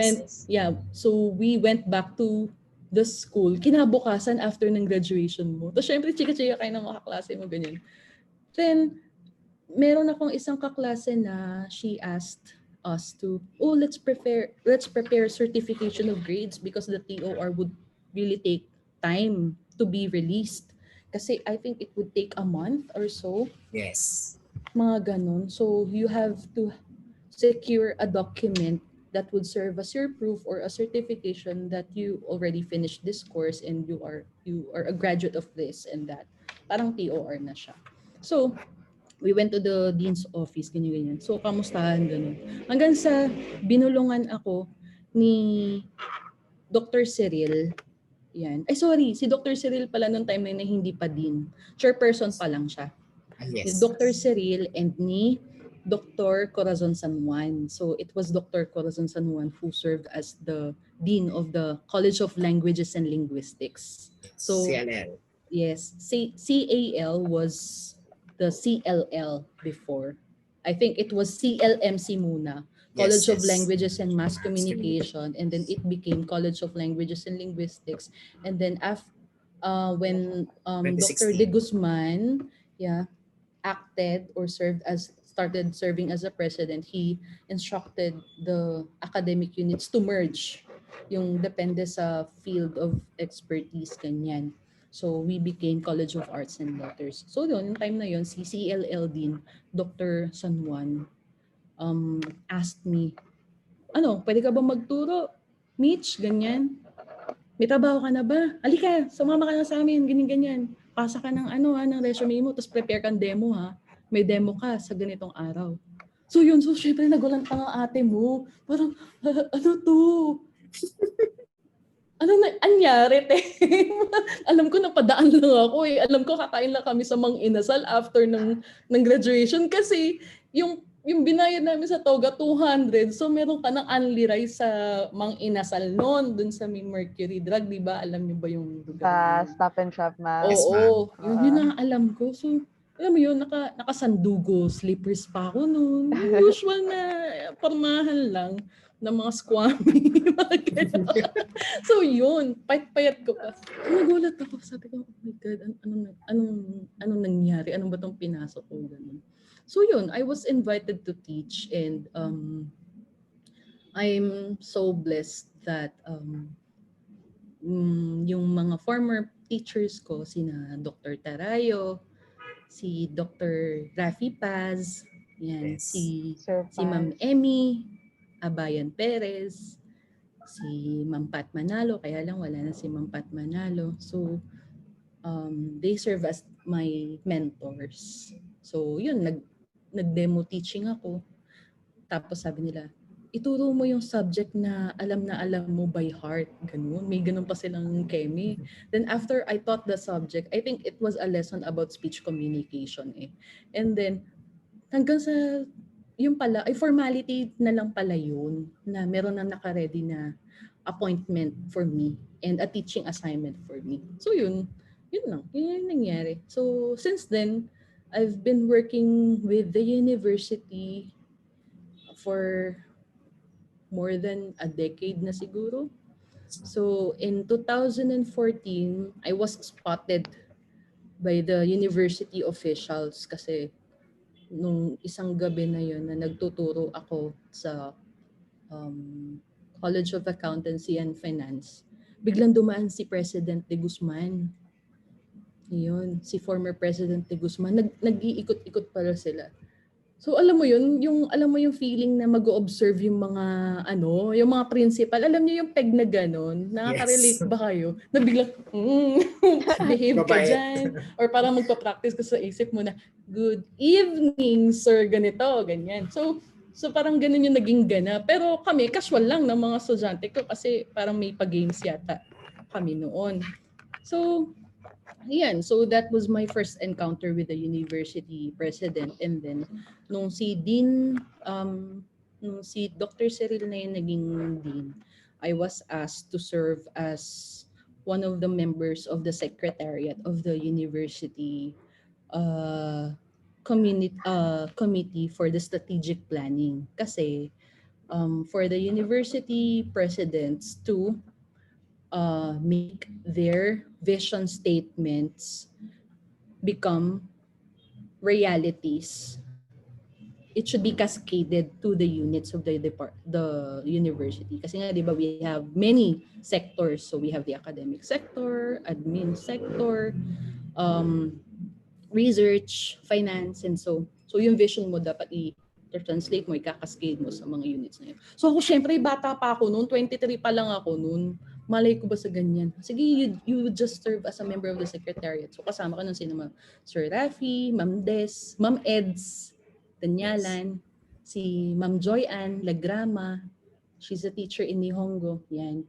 went back to the school. Kinabukasan after ng graduation mo. Tapos syempre, chika-chika kayo ng mga kaklase mo, ganyan. Then, meron akong isang kaklase na she asked us to, let's prepare certification of grades because the TOR would really take time to be released. Kasi I think it would take a month or so. Yes. Mga ganun. So you have to secure a document that would serve as your proof or a certification that you already finished this course and you are a graduate of this and that. Parang TOR na siya. So, we went to the dean's office, ganyan-ganyan. So, kamustahan, ganun. Hanggang sa binulungan ako ni Dr. Cyril. Yan. Ay, sorry. Si Dr. Cyril pala noong time na hindi pa dean. Chairperson pa lang siya. Ni Yes. Dr. Cyril and ni Dr. Corazon San Juan. So, it was Dr. Corazon San Juan who served as the dean of the College of Languages and Linguistics. So, CLL. yes, CAL was the CLL before. I think it was CLMC muna, College of Languages and Mass Communication, and then it became College of Languages and Linguistics. And then when Dr. 2016. De Guzman, acted or started serving as a president, he instructed the academic units to merge yung depende sa field of expertise kanyan. So we became College of Arts and Letters. So doon, yung time na yun, si CLL din, Dr. San Juan, asked me, pwede ka ba magturo? Mitch, ganyan. May trabaho ka na ba? Halika, sumama ka na sa amin, ganyan-ganyan. Pasa ka ng ng resume mo, tapos prepare kang demo ha. May demo ka sa ganitong araw. So yun, syempre nagulantang ang ate mo. Parang, ano to? Ano na anyari, te? Alam ko napadaan lang ako eh. Alam ko kakain lang kami sa Mang Inasal after ng graduation kasi yung binayad namin sa Toga 200. So meron ka ng unli rice sa Mang Inasal noon dun sa may Mercury Drug, di ba? Alam niyo ba yung lugar? Stop and Shop, ma'am. Yes, Oo, ma'am. yun ang alam ko. So alam mo yun, nakasandugo, slippers pa ako noon. Usual na pormahan lang ng mga squammy. So yun, payat-payat ko pa. Nagulat ako, sabi ko, oh my God, anong nangyari? Anong ba itong pinasok ko? Ganun. So yun, I was invited to teach and I'm so blessed that yung mga former teachers ko, sina Dr. Tarayo, si Dr. Rafi Paz, yan, Yes. si Ma'am Emmy Abayan Perez, si Ma'am Pat Manalo, kaya lang wala na si Ma'am Pat Manalo. So, they serve as my mentors. So, yun, nag-demo teaching ako. Tapos sabi nila, ituro mo yung subject na alam mo by heart. Ganun. May ganun pa silang kemi. Then after I taught the subject, I think it was a lesson about speech communication eh. And then, hanggang sa yung pala, ay formality na lang pala yun, na meron na naka-ready na appointment for me and a teaching assignment for me. So yun lang, yun yung nangyari. So since then, I've been working with the university for more than a decade na siguro. So in 2014, I was spotted by the university officials kasi nung isang gabi na yun na nagtuturo ako sa College of Accountancy and Finance, biglang dumaan si President De Guzman. Yun, si former President De Guzman. Nag-iikot-ikot pala sila. So alam mo yun, yung feeling na mag-o-observe yung mga yung mga principal. Alam niyo yung peg na gano'n? Nakaka-relate ba kayo? Na biglang, behave ka dyan. Or parang magpa-practice ka sa isip mo na, good evening, sir, ganito, ganyan. So parang ganun yung naging gana. Pero kami, casual lang ng mga estudyante ko kasi parang may pa-games yata kami noon. So, yan. So that was my first encounter with the university president. And then, nung si Dr. Cyril na yung naging dean, I was asked to serve as one of the members of the secretariat of the university committee for the strategic planning. Kasi for the university presidents to make their vision statements become realities, it should be cascaded to the units of the university. Kasi nga, di ba, we have many sectors. So we have the academic sector, admin sector, research, finance, and so yung vision mo dapat translate mo, ikakascade mo sa mga units na yun. So ako syempre, bata pa ako noon, 23 pa lang ako noon. Malay ko ba sa ganyan? Sige, you would just serve as a member of the secretariat. So kasama ka nun sino Sir Rafi, Ma'am Des, Ma'am Eds, Tanyalan, si Ma'am Joy Ann Lagrama. She's a teacher in Nihongo. Yan.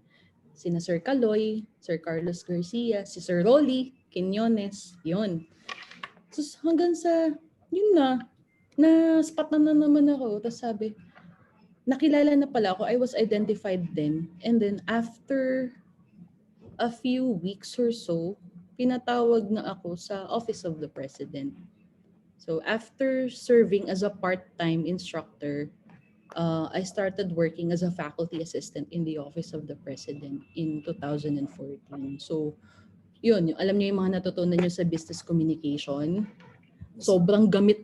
Sina Sir Caloy, Sir Carlos Garcia, si Sir Rolly Quinones. Yun. So hanggang sa, yun na spatan na naman ako. Tapos sabi, nakilala na pala ako. I was identified then. And then after a few weeks or so, pinatawag na ako sa Office of the President. So after serving as a part-time instructor, I started working as a faculty assistant in the Office of the President in 2014. So yun, alam niyo yung mga natutunan niyo sa business communication. Sobrang gamit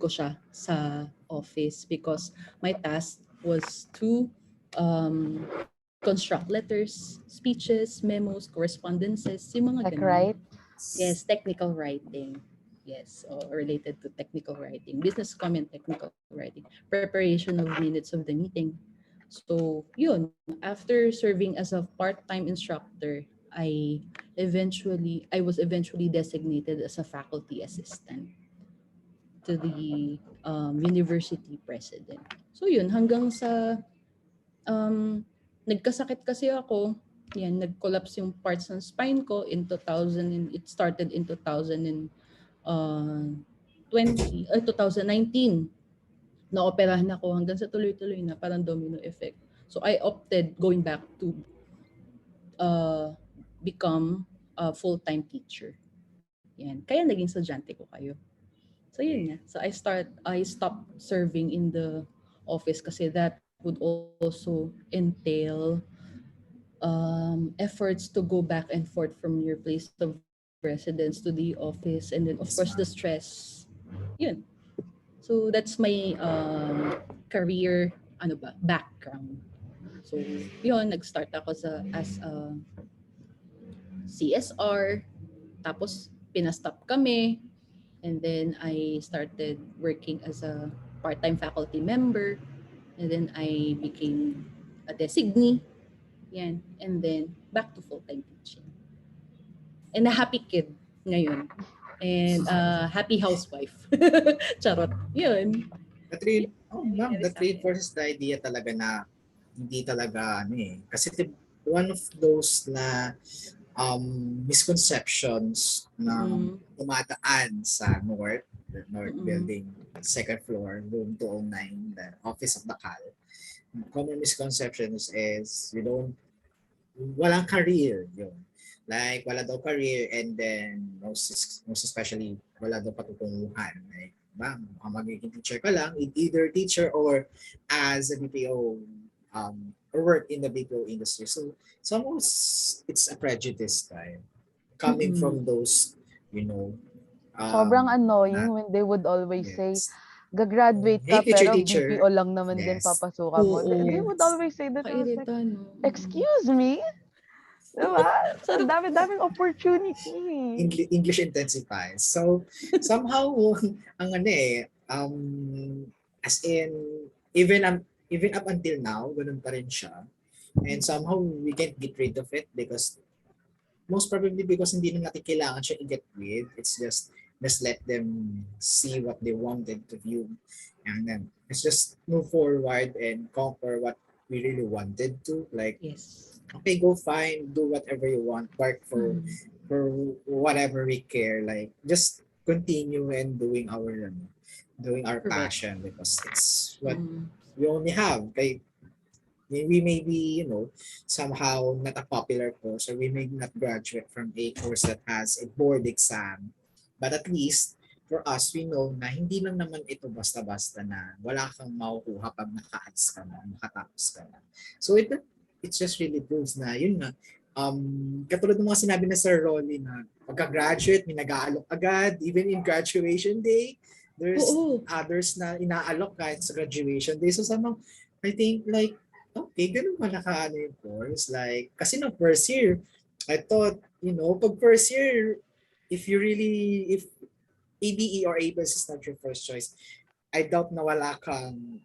ko siya sa office because my task was to construct letters, speeches, memos, correspondences, yung mga Like, ganun. right? Yes, technical writing. Yes, related to technical writing, business comment, technical writing, preparation of minutes of the meeting. So, yun, after serving as a part-time instructor, I was eventually designated as a faculty assistant to the university president. So yun, hanggang sa nagkasakit kasi ako, yan, nag-collapse yung parts ng spine ko in 2000, and it started in 2019. Naoperahan ako hanggang sa tuloy-tuloy na parang domino effect. So I opted going back to become a full-time teacher. Yan. Kaya naging estudyante ko kayo. So yun nga. So I stopped serving in the office kasi that would also entail efforts to go back and forth from your place of residence to the office, and then of course the stress. Yun. So that's my career background. So yun, nag-start ako as a CSR, tapos pinastop kami, and then I started working as a part-time faculty member, and then I became a designee. Yan. And then back to full-time teaching. And a happy kid ngayon. And happy housewife. Charot. Yun. That reinforces the idea talaga na hindi talaga kasi one of those na misconceptions na dumadaan sa North Building, second floor, room 209, the office of the CAL. Common misconceptions is walang career yun. Like, wala daw career, and then most especially, wala daw patutunguhan. Like, magiging teacher ka lang, either teacher or as a BPO, or work in the BPO industry. So, almost it's a prejudice time coming from those, sobrang annoying when they would always say, gagraduate ka pero BPO lang naman din papasukan mo. They would always say that. Excuse me? Diba? Ang dami-daming opportunity. English intensifies. So, somehow, as in, even up until now, ganun pa rin siya. And somehow, we can't get rid of it because, most probably because hindi na natin kailangan siya i-get rid. It's just let them see what they wanted to view. And then, let's just move forward and conquer what we really wanted to. Like, okay, go find, do whatever you want, work for whatever we care. Like, just continue and doing our passion because it's what we only have. Like, we may be, somehow not a popular course, or we may not graduate from a course that has a board exam. But at least, for us, we know na hindi lang naman ito basta-basta na wala kang makukuha pag nakaalis ka na, makatapos ka na. So it just really proves na, yun nga, katulad ng mga sinabi na Sir Rolly na pagka-graduate, may nag-aalok agad, even in graduation day, there's others na inaalok kahit sa graduation day. So somehow, I think like, okay, ganun pa nakaano yung course. Like, kasi no first year, I thought, pag first year, if ABE or ABS is not your first choice, I doubt na wala kang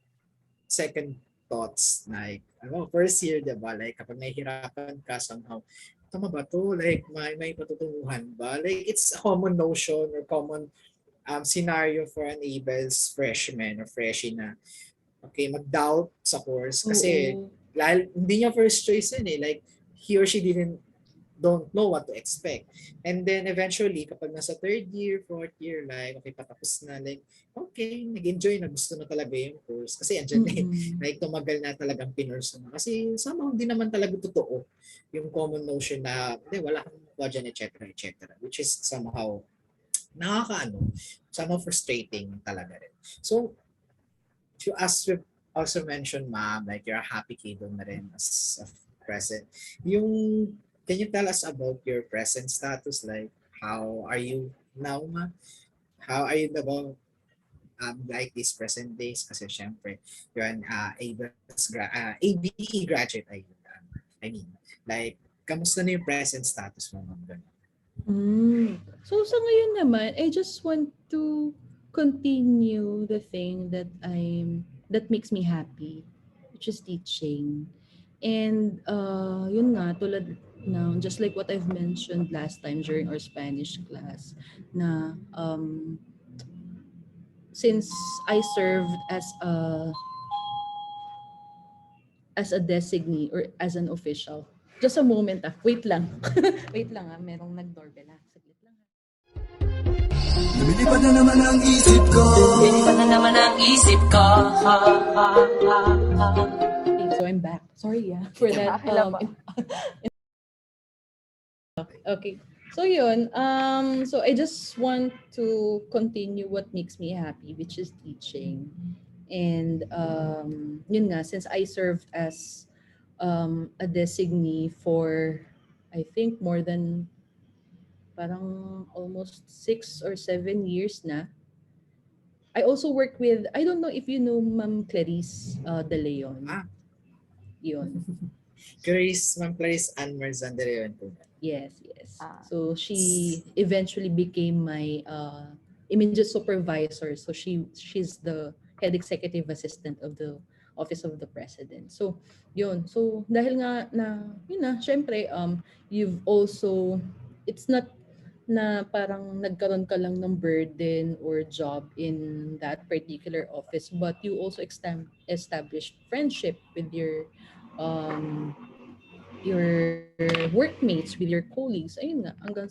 second thoughts like first year, diba? Like kapag nahihirapan ka somehow, tama ba to? Like may patutunguhan ba? Like it's a common notion or common scenario for an ABEL's freshman or freshie na okay, mag-doubt sa course kasi Oo. hindi niya first choice yun eh. Like he or she don't know what to expect. And then eventually, kapag nasa third year, fourth year, like, okay, patapos na, like, okay, nag-enjoy na, gusto na talaga yung course. Kasi andyan na eh, Mm-mm. like, tumagal na talagang pinurso na. Kasi somehow, hindi naman talaga totoo yung common notion na, hindi, wala kang makuha dyan, etc., etc. Which is somehow, nakakaano, somehow frustrating talaga rin. So, as you also mentioned, ma'am, like, you're a happy kiddo na rin as a present. Yung can you tell us about your present status? Like, how are you now, ma? How are you about like these present days? Kasi syempre, you're an ABE graduate. I mean, like, kamusta na yung present status mo, ma'am? Ganun. So sa ngayon naman, I just want to continue the thing that makes me happy, which is teaching. And yun nga, tulad now, just like what I've mentioned last time during our Spanish class, na since I served as a designee or as an official. Just a moment wait lang. Wait lang merong nag-doorbell Saglit lang. Lumilipad na naman ang isip ko. Lumilipad na naman ang isip ko. Okay, so I'm back. Sorry for that. Okay. So yun, so I just want to continue what makes me happy, which is teaching. And yun nga, since I served as a designee for, I think, more than parang almost 6 or 7 years na. I also work with, I don't know if you know Ma'am Clarice De Leon. Yun. Ma'am Clarice Ann Marzan de Leon po. Yes. So she eventually became my immediate supervisor. So she's the head executive assistant of the Office of the President. So yun. So dahil nga na yun na, syempre you've also, it's not na parang nagkaroon ka lang ng burden or job in that particular office, but you also establish friendship with your workmates, with your colleagues. Ayun nga, hanggang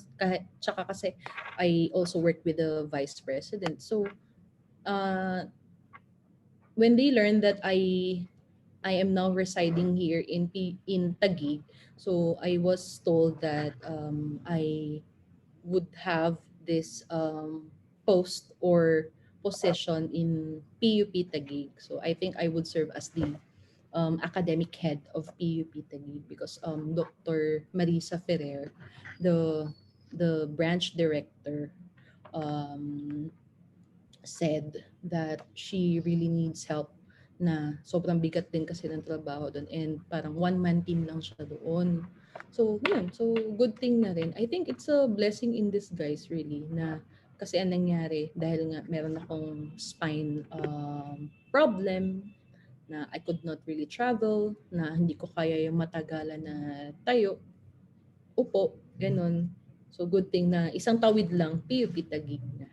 tsaka kasi I also work with the vice president. So uh, when they learned that I am now residing here in Taguig, so I was told that I would have this post or position in PUP Taguig. So I think I would serve as the academic head of PUP Taguig because Dr. Marisa Ferrer, the branch director, um, said that she really needs help na sobrang bigat din kasi ng trabaho doon and parang one-man team lang siya doon. So, yun. So, good thing na rin. I think it's a blessing in disguise really na kasi ang nangyari dahil nga meron akong spine problem na I could not really travel, na hindi ko kaya yung matagalan na tayo, upo, ganun. So, good thing na isang tawid lang, PUP Taguig na.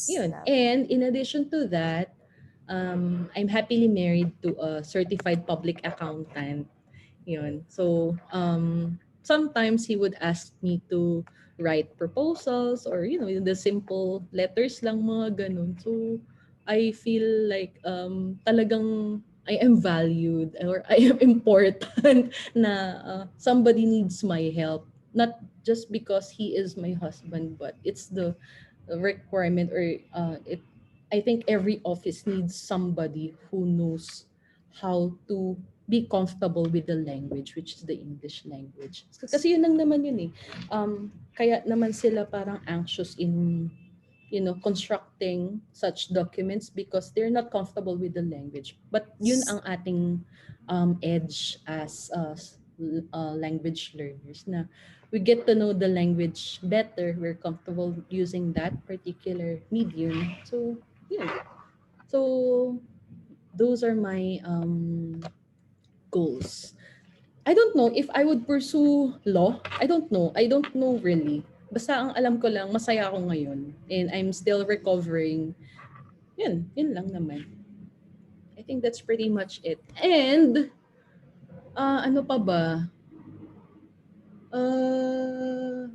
Yun. And in addition to that, I'm happily married to a certified public accountant. Yun. So, sometimes he would ask me to write proposals or, the simple letters lang, mga ganun. So, I feel like talagang I am valued or I am important na somebody needs my help. Not just because he is my husband, but it's the requirement or I think every office needs somebody who knows how to be comfortable with the language, which is the English language. So, kasi yun lang naman yun eh. Kaya naman sila parang anxious in, constructing such documents because they're not comfortable with the language. But yun ang ating edge as language learners na we get to know the language better. We're comfortable using that particular medium. So, yun. So those are my goals. I don't know if I would pursue law. I don't know. I don't know really. Basta ang alam ko lang, masaya ako ngayon. And I'm still recovering. Yun lang naman. I think that's pretty much it. And, ano pa ba?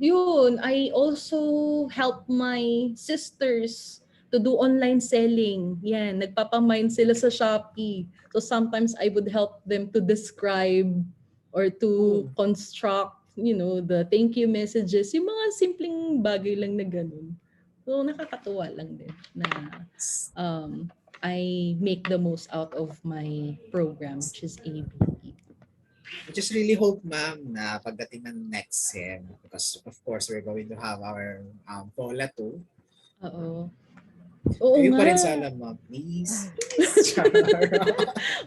Yun, I also help my sisters to do online selling. Yan, nagpapamind sila sa Shopee. So sometimes I would help them to describe or to construct, the thank you messages. Yung mga simpleng bagay lang na ganun. So nakakatuwa lang din na I make the most out of my program, which is ABE. I just really hope, ma'am, na pagdating ng next sem, because of course we're going to have our FOLA too. Oo. Oo Kayo nga. pa rin sana, ma'am. Please.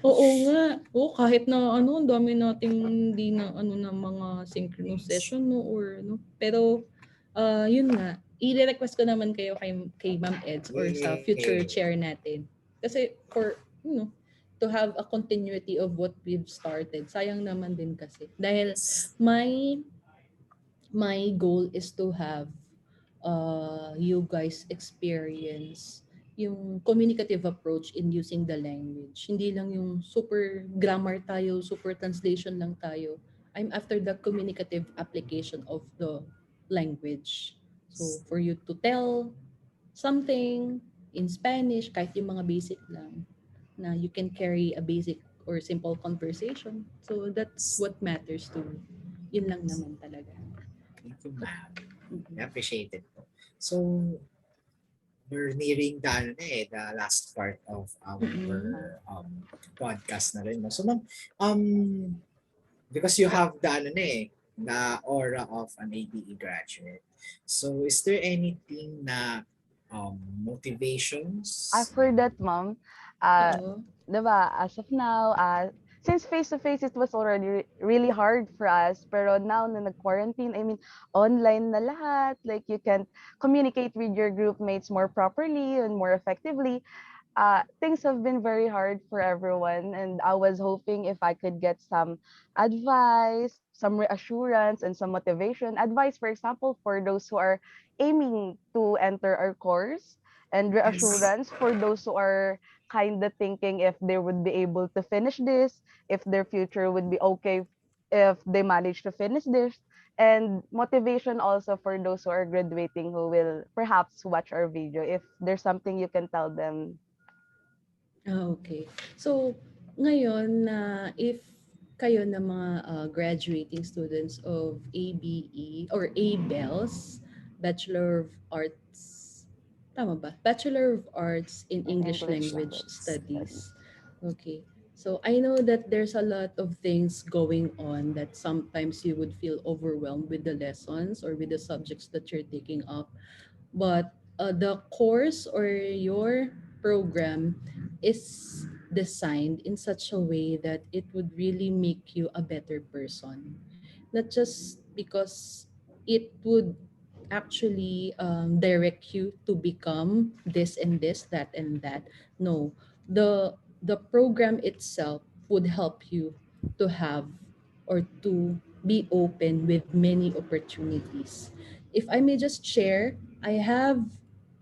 Oo nga. Oo, kahit na ang dami nating hindi na na mga synchronous session or Pero yun nga, i-request ko naman kayo kay Ma'am Eds or sa future chair natin. Kasi for to have a continuity of what we've started. Sayang naman din kasi. Dahil my goal is to have you guys experience yung communicative approach in using the language. Hindi lang yung super grammar tayo, super translation lang tayo. I'm after the communicative application of the language. So for you to tell something in Spanish, kahit yung mga basic lang, na you can carry a basic or simple conversation. So that's what matters to me. Yun lang naman talaga. Thank you, ma'am. I appreciate it po. So, we're nearing the last part of our podcast na rin. No? So, ma'am, because you have the aura of an ABE graduate. So, is there anything na motivations? I've heard that, ma'am. Oo. Diba, as of now, since face-to-face, it was already really hard for us. Pero now na nag-quarantine, I mean, online na lahat. Like, you can communicate with your group mates more properly and more effectively. Things have been very hard for everyone. And I was hoping if I could get some advice, some reassurance, and some motivation. Advice, for example, for those who are aiming to enter our course, and reassurance for those who are kind of thinking if they would be able to finish this, if their future would be okay if they manage to finish this, and motivation also for those who are graduating who will perhaps watch our video if there's something you can tell them. Okay. So, ngayon na if kayo na mga graduating students of ABE or ABELS, Bachelor of Arts, tama ba? Bachelor of Arts in English Language Studies. Okay. So, I know that there's a lot of things going on that sometimes you would feel overwhelmed with the lessons or with the subjects that you're taking up. But the course or your program is designed in such a way that it would really make you a better person. Not just because it would actually direct you to become this and this, that and that. No, the program itself would help you to have or to be open with many opportunities. If I may just share, I have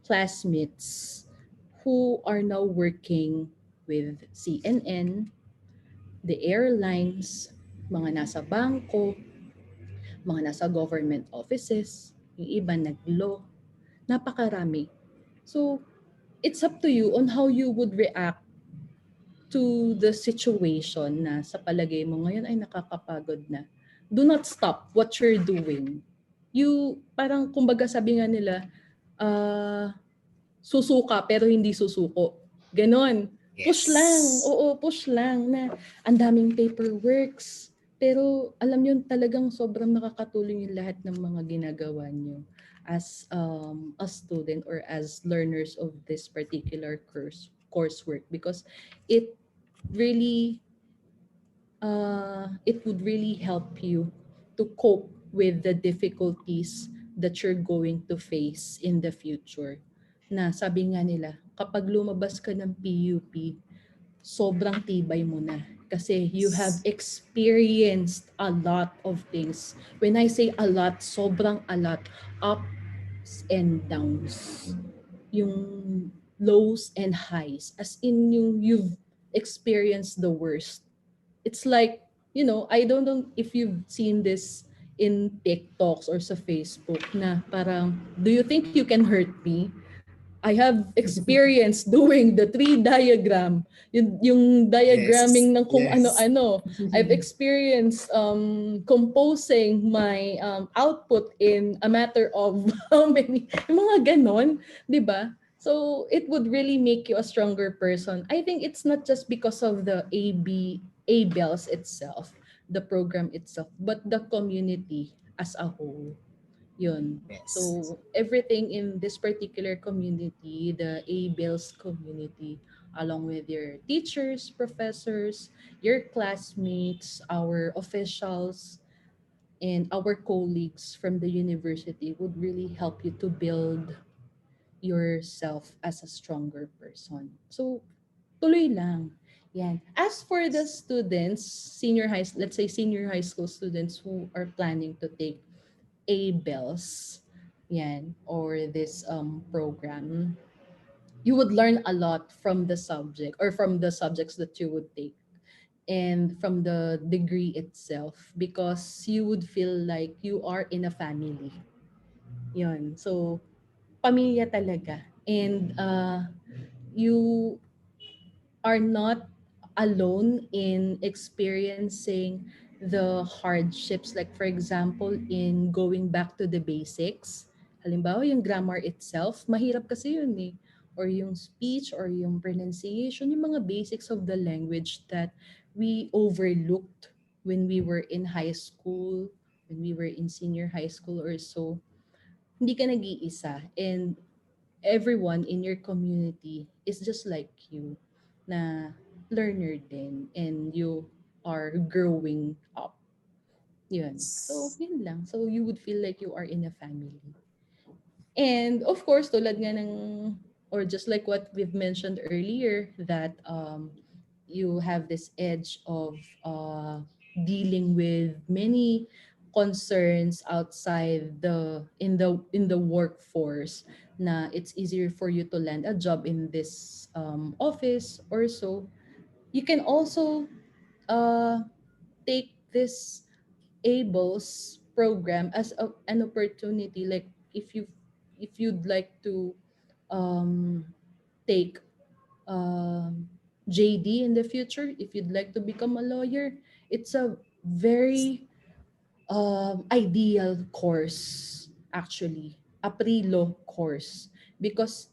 classmates who are now working with CNN, the airlines, mga nasa bangko, mga nasa government offices, yung iba nag-law, napakarami. So, it's up to you on how you would react to the situation na sa palagay mo ngayon ay nakakapagod na. Do not stop what you're doing. You, parang kumbaga sabi nga nila, susuka pero hindi susuko. Ganon. Yes. Push lang. Oo, push lang na ang daming paperworks. Pero alam yun talagang sobrang nakakatulong yung lahat ng mga ginagawa nyo as a student or as learners of this particular coursework because it really it would really help you to cope with the difficulties that you're going to face in the future. Na sabi nga nila, kapag lumabas ka ng PUP, sobrang tibay mo na. Kasi you have experienced a lot of things. When I say a lot, sobrang a lot. Ups and downs. Yung lows and highs. As in yung you've experienced the worst. It's like, I don't know if you've seen this in TikToks or sa Facebook na parang, do you think you can hurt me? I have experience doing the tree diagram, yung Yes. diagramming ng kung Yes. ano-ano. I've experienced composing my output in a matter of how many, yung mga ganon, di ba? So it would really make you a stronger person. I think it's not just because of the ABELS itself, the program itself, but the community as a whole. Yun. Yes. So, everything in this particular community, the ABELS community, along with your teachers, professors, your classmates, our officials, and our colleagues from the university would really help you to build yourself as a stronger person. So, tuloy lang. Yan. As for the students, let's say senior high school students who are planning to take ABELS, yan, or this program, you would learn a lot from the subject or from the subjects that you would take and from the degree itself because you would feel like you are in a family. Yun. So, pamilya talaga. And you are not alone in experiencing the hardships, like for example in going back to the basics. Halimbawa yung grammar itself, mahirap kasi yun eh, or yung speech or yung pronunciation, yung mga basics of the language that we overlooked when we were in high school, when we were in senior high school or so. Hindi ka nag-iisa, and everyone in your community is just like you, na learner din, and you are growing up. Yun. So, yun lang. So, you would feel like you are in a family. And of course, tulad nga ng, or just like what we've mentioned earlier, that you have this edge of dealing with many concerns outside in the workforce, na it's easier for you to land a job in this office or so. You can also uh, take this ABLES program as an opportunity, like if you'd like to um, take JD in the future, if you'd like to become a lawyer, it's a very ideal course, actually, a pre-law course, because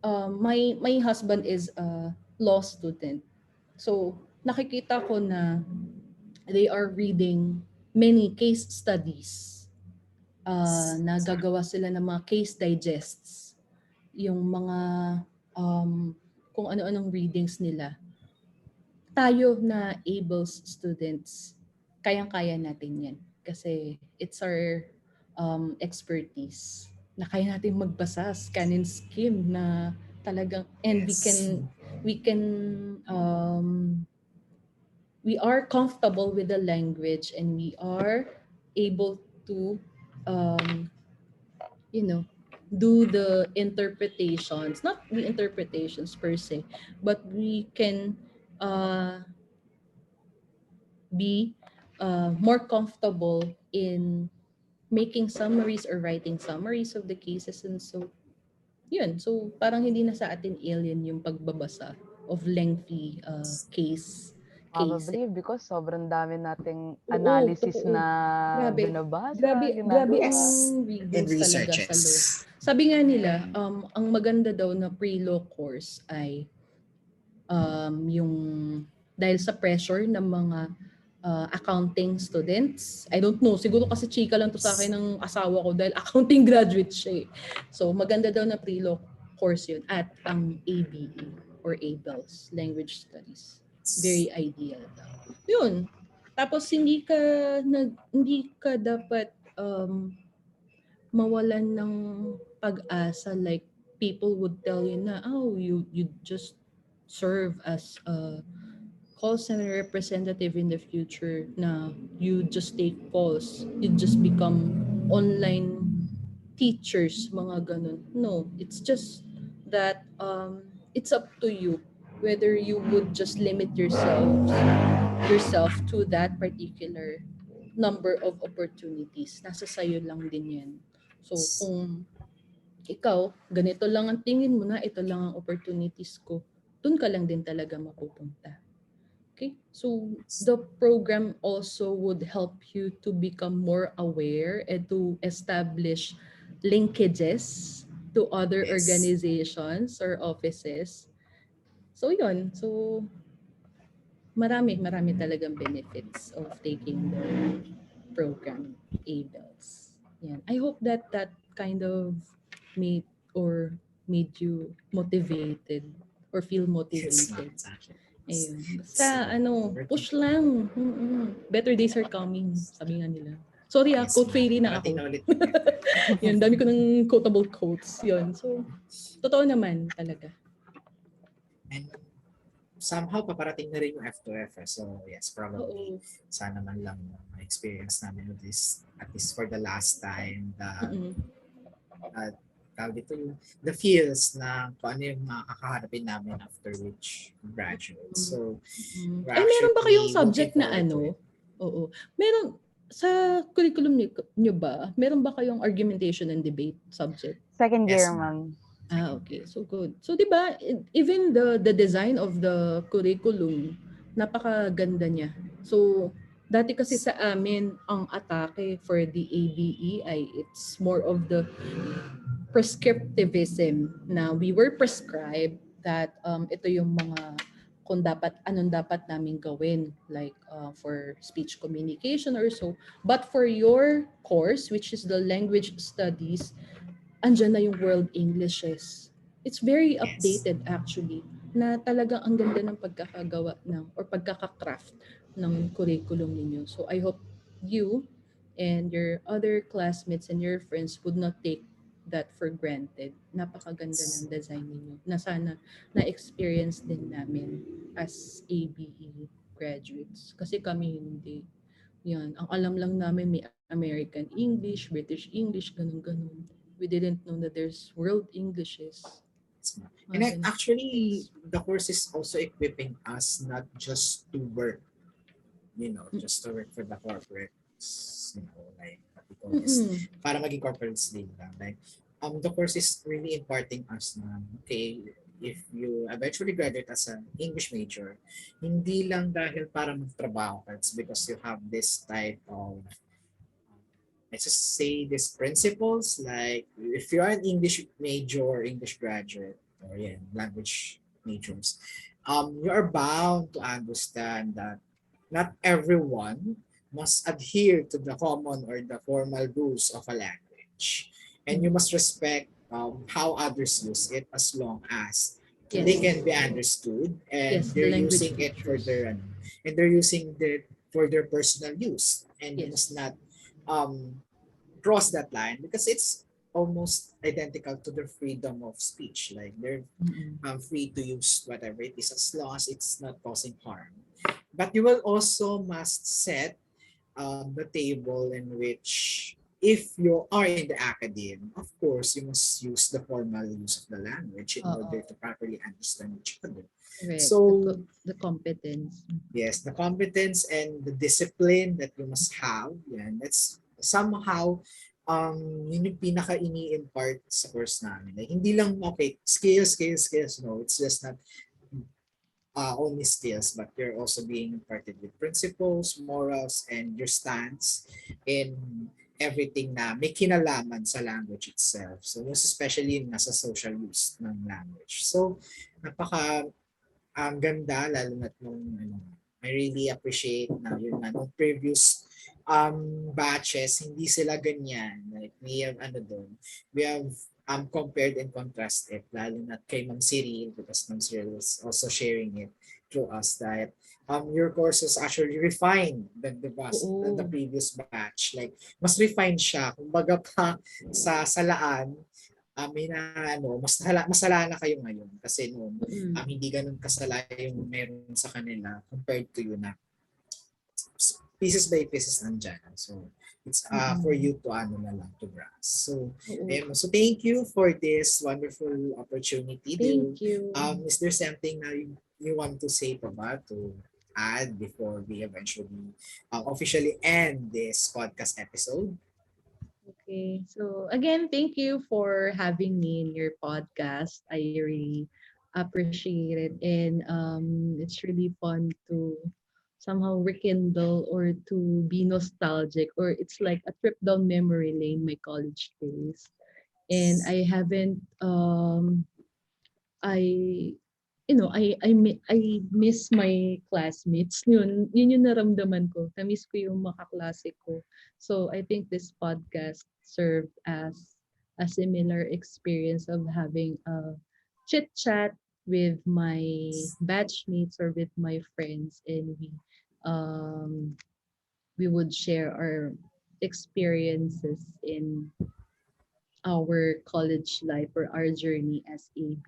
my husband is a law student. So nakikita ko na they are reading many case studies. Nagagawa sila ng mga case digests, yung mga kung ano-anong readings nila. Tayo na ABLES students, kayang-kaya natin yan. Kasi it's our expertise. Na kaya natin magbasa, scan and skim na talagang, and Yes. we are comfortable with the language, and we are able to um, do the interpretations, not the interpretations per se, but we can uh, be more comfortable in making summaries or writing summaries of the cases. And so yun, so parang hindi na sa atin alien yung pagbabasa of lengthy cases. Probably because sobrang dami nating Oo, analysis totoo. na Grabe. binabasa, Grabe ang Yes. ginagawa. And readings talaga sa law. researches. Sabi nga nila, ang maganda daw na pre-law course ay yung dahil sa pressure ng mga accounting students. I don't know, siguro kasi chika lang to sa akin ng asawa ko dahil accounting graduate siya eh. So maganda daw na pre-law course yun at ang ABE or ABELS, Language Studies. Very ideal daw. Yun. Tapos hindi ka dapat mawalan ng pag-asa, like people would tell you na, oh, you just serve as a call center representative in the future, na you just take calls, you just become online teachers, mga ganun. No, it's just that it's up to you whether you would just limit yourself to that particular number of opportunities. Nasa sayo lang din yan. So kung ikaw, ganito lang ang tingin mo na, ito lang ang opportunities ko, dun ka lang din talaga mapupunta. Okay? So the program also would help you to become more aware and to establish linkages to other Yes. organizations or offices. So yun. So marami talagang benefits of taking the program ABELS. Yan. I hope that kind of made made you motivated or feel It's not motivated. actually. Ayun. Basta push lang. Better days are coming, sabi nga nila. Sorry Yes, quote ma'am. fairy na Parating ako. na ulit. Yun, dami ko ng quotable quotes. Yun. So, totoo naman talaga. And somehow paparating na rin yung F2F. So yes, probably Oo. sana man lang ma-experience namin with this at least for the last time Mm-mm. tawag dito yung the feels na kung ano yung makakaharapin namin after which graduate. So Mm. we're Ay, meron ba actually kayong subject looking na forward to ano? it. Oo. Meron sa curriculum niyo ba? Meron ba kayong argumentation and debate subject? Second Yes, year, ma'am. ma'am. Okay. So good. So 'di ba even the design of the curriculum napakaganda niya. So dati kasi sa amin ang atake for the ABE ay it's more of the prescriptivism na we were prescribed that ito yung mga kung dapat anong dapat naming gawin like for speech communication or so, but for your course which is the language studies, andyan na yung world Englishes. It's very Yes. updated actually na talagang ang ganda ng pagkakagawa ng or pagkakakraft ng curriculum ninyo. So I hope you and your other classmates and your friends would not take that for granted. Napakaganda ng design ninyo na sana na-experience din namin as ABE graduates. Kasi kami hindi. Yan. Ang alam lang namin may American English, British English, ganun-ganun. We didn't know that there's world Englishes. Yes, ma'am. And actually, the course is also equipping us not just to work, just to work for the corporates, like what we call this, para maging corporate slave lang. Like, the course is really imparting us na, okay, if you eventually graduate as an English major, hindi lang dahil para magtrabaho ka, it's because you have this type of, let's just say, these principles, like if you're an English major or English graduate, or language majors, you are bound to understand that not everyone must adhere to the common or the formal rules of a language. And you must respect how others use it as long as they can be understood and Yes, the they're language using it for features. their and they're using it for their personal use. And you Yes. must not cross that line because it's almost identical to the freedom of speech. Like they're free to use whatever it is as long as it's not causing harm. But you will also must set the table in which if you are in the academe, of course, you must use the formal use of the language in order to properly understand each other. Correct. So, the competence. yes, the competence and the discipline that you must have, yan, that's somehow yun yung pinaka ini-impart sa course namin. Like, hindi lang, okay, skills, no, it's just not only skills, but you're also being imparted with principles, morals, and your stance in everything na may kinalaman sa language itself. So, most especially yung nasa social use ng language. So, napaka ang ganda, lalo na nung I really appreciate na yun na nung previous batches, hindi sila ganyan. Like, we have we have compared and contrasted, lalo na kay Ma'am Cyril, because Ma'am Cyril was also sharing it to us that your courses actually refined the previous batch. Like, mas refined siya. Kumbaga pa sa salaan, may na masala na kayo ngayon kasi noon hindi ganun kasala yung meron sa kanila compared to you na pieces by pieces nandyan. So, it's for you to na lang to grasp. So, so thank you for this wonderful opportunity. Thank you. Is there something na you want to say pa ba to add before we eventually officially end this podcast episode? Okay. So again, thank you for having me in your podcast. I really appreciate it. And it's really fun to somehow rekindle or to be nostalgic, or it's like a trip down memory lane, my college days. And I haven't I I miss my classmates. Yun yung naramdaman ko. Na-miss ko yung makaklase ko. So I think this podcast served as a similar experience of having a chit chat with my batchmates or with my friends, and we would share our experiences in our college life or our journey as ABE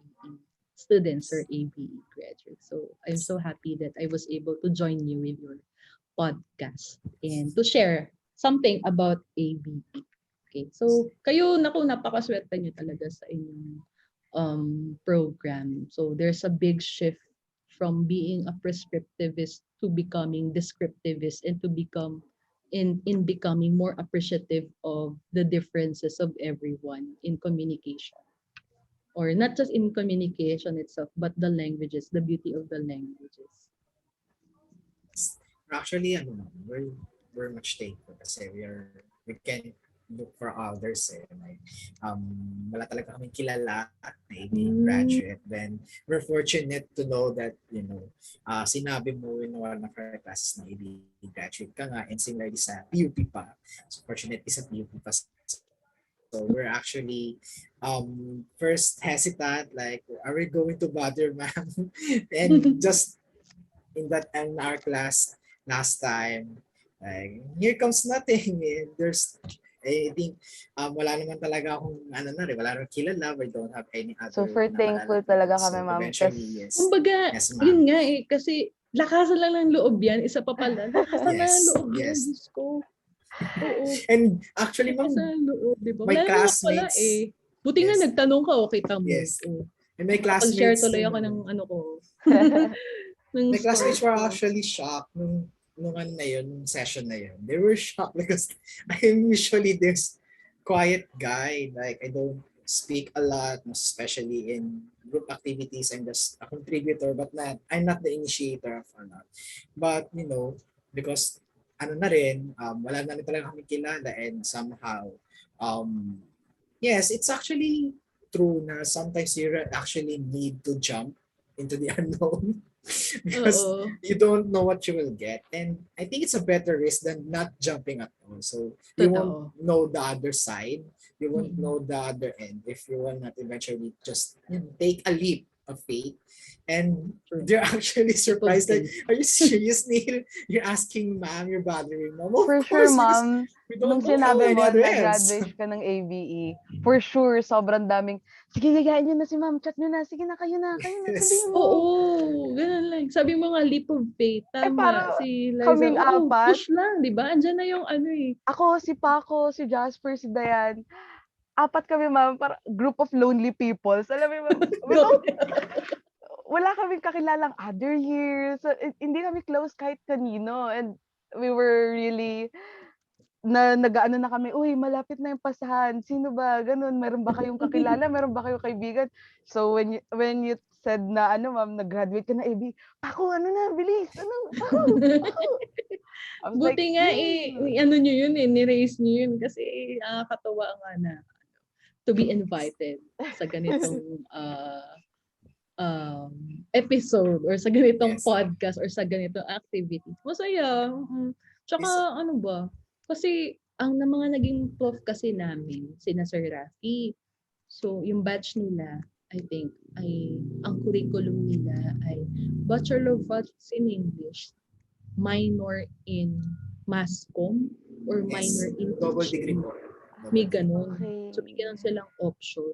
students or ABE graduates. So I'm so happy that I was able to join you with your podcast and to share something about ABE. Okay, so kayo, naku, napakaswerte nyo talaga sa inyong program. So there's a big shift from being a prescriptivist to becoming descriptivist, and to become in becoming more appreciative of the differences of everyone in communication, or not just in communication itself, but the languages, the beauty of the languages. Actually, we're much thankful kasi we can look for others like wala talaga kaming kilala at maybe graduate, then we're fortunate to know that sinabi mo in one of our classes na maybe graduate ka nga, and similarly sa PUP pa, so fortunately sa PUP pa. So we're actually first hesitant, like, are we going to bother ma'am? And just in our class last time, like, here comes nothing. I think wala naman talaga akong wala naman kilala, we don't have any other. Super thankful talaga kami, ma'am. Eventually, yes. Kumbaga, yes, ma'am. yun nga kasi lakasan lang ng loob yan. Isa pa pala, lakasan lang ng loob yan. Yes. Diyos ko. Oo. And actually, ma'am, Lakasan ng loob, di ba? my Wala naman pala classmates, Buti nga yes. nagtanong ka, kita mo. Yes. Oh. And my Pag-share classmates, tuloy ako ng ko. ng my classmates story were ko. actually shocked nung session na yun. They were shocked because I'm usually this quiet guy. Like, I don't speak a lot, especially in group activities. I'm just a contributor, but I'm not the initiator of a lot. But, because na rin, wala na rin talaga kami kilala, and somehow, yes, it's actually true na sometimes you actually need to jump into the unknown. Because you don't know what you will get, and I think it's a better risk than not jumping at all. So you won't know the other side, you won't know the other end if you will not eventually just take a leap of faith. And they're actually surprised that, are you serious, Neil? You're asking ma'am, you're bothering ma'am. Of For course, sure, ma'am. nung Sinabi mo na graduate ka ng ABE, for sure, sobrang daming, sige, gagayin nyo na si ma'am, chat nyo na, sige na, kayo na, sabihin mo. Oo, ganun lang. Sabi mo nga, leap of faith. Tama, si Liza. Kaming apat. Push lang, di ba? Andyan na yung Ako, si Paco, si Jasper, si Dayan. Apat kami, ma'am, para group of lonely people. Alam mo, wala kaming kakilalang other years. So, hindi kami close kahit kanino. And we were really, nag-ano na kami, uy, malapit na yung pasahan. Sino ba? Ganun, meron ba kayong kakilala? Meron ba kayong kaibigan? So, when you said na, ma'am, nag-graduate ka na, ako, bilis. Ako. Buti like, nga, nyo yun, ni-raise nyo yun. Kasi, katawa nga na, to be invited sa ganitong episode or sa ganitong podcast or sa ganitong activity. Masaya. Tsaka kasi ang mga naging prof kasi namin, sina Sir Rafi. So yung batch nila, I think, ang curriculum nila ay Bachelor of Arts in English, minor in Mass Comm, or minor in double teaching. degree. may ganun. Okay. So, may ganun silang option.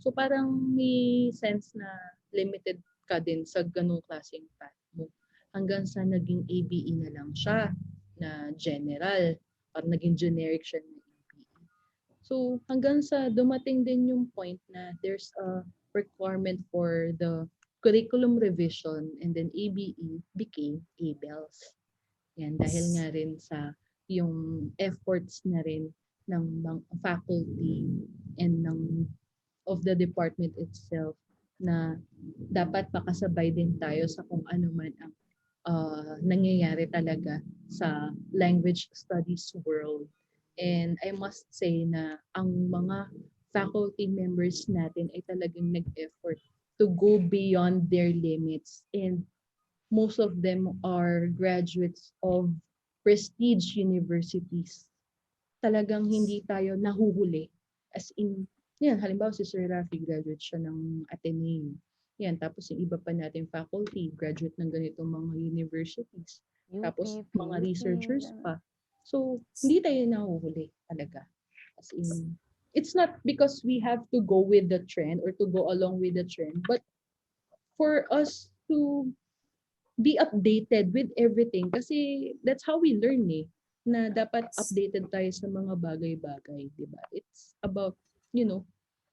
So, parang may sense na limited ka din sa ganung klaseng path mo. Hanggang sa naging ABE na lang siya, na general. Parang naging generic siya na ABE. So, hanggang sa dumating din yung point na there's a requirement for the curriculum revision, and then ABE became ABELS. Yan, dahil nga rin sa yung efforts na rin ng mga faculty and of the department itself, na dapat makasabay din tayo sa kung ano man ang nangyayari talaga sa language studies world. And I must say na ang mga faculty members natin ay talagang nag-effort to go beyond their limits, and most of them are graduates of prestige universities. Talagang hindi tayo nahuhuli. As in, yan, halimbawa si Sir Rafi, graduate siya ng Ateneo. Yan, tapos yung iba pa nating faculty, graduate ng ganitong mga universities. Tapos mga researchers pa. So, hindi tayo nahuhuli talaga. As in, it's not because we have to go with the trend or to go along with the trend, but for us to be updated with everything, kasi that's how we learn na dapat updated tayo sa mga bagay-bagay, di ba? It's about,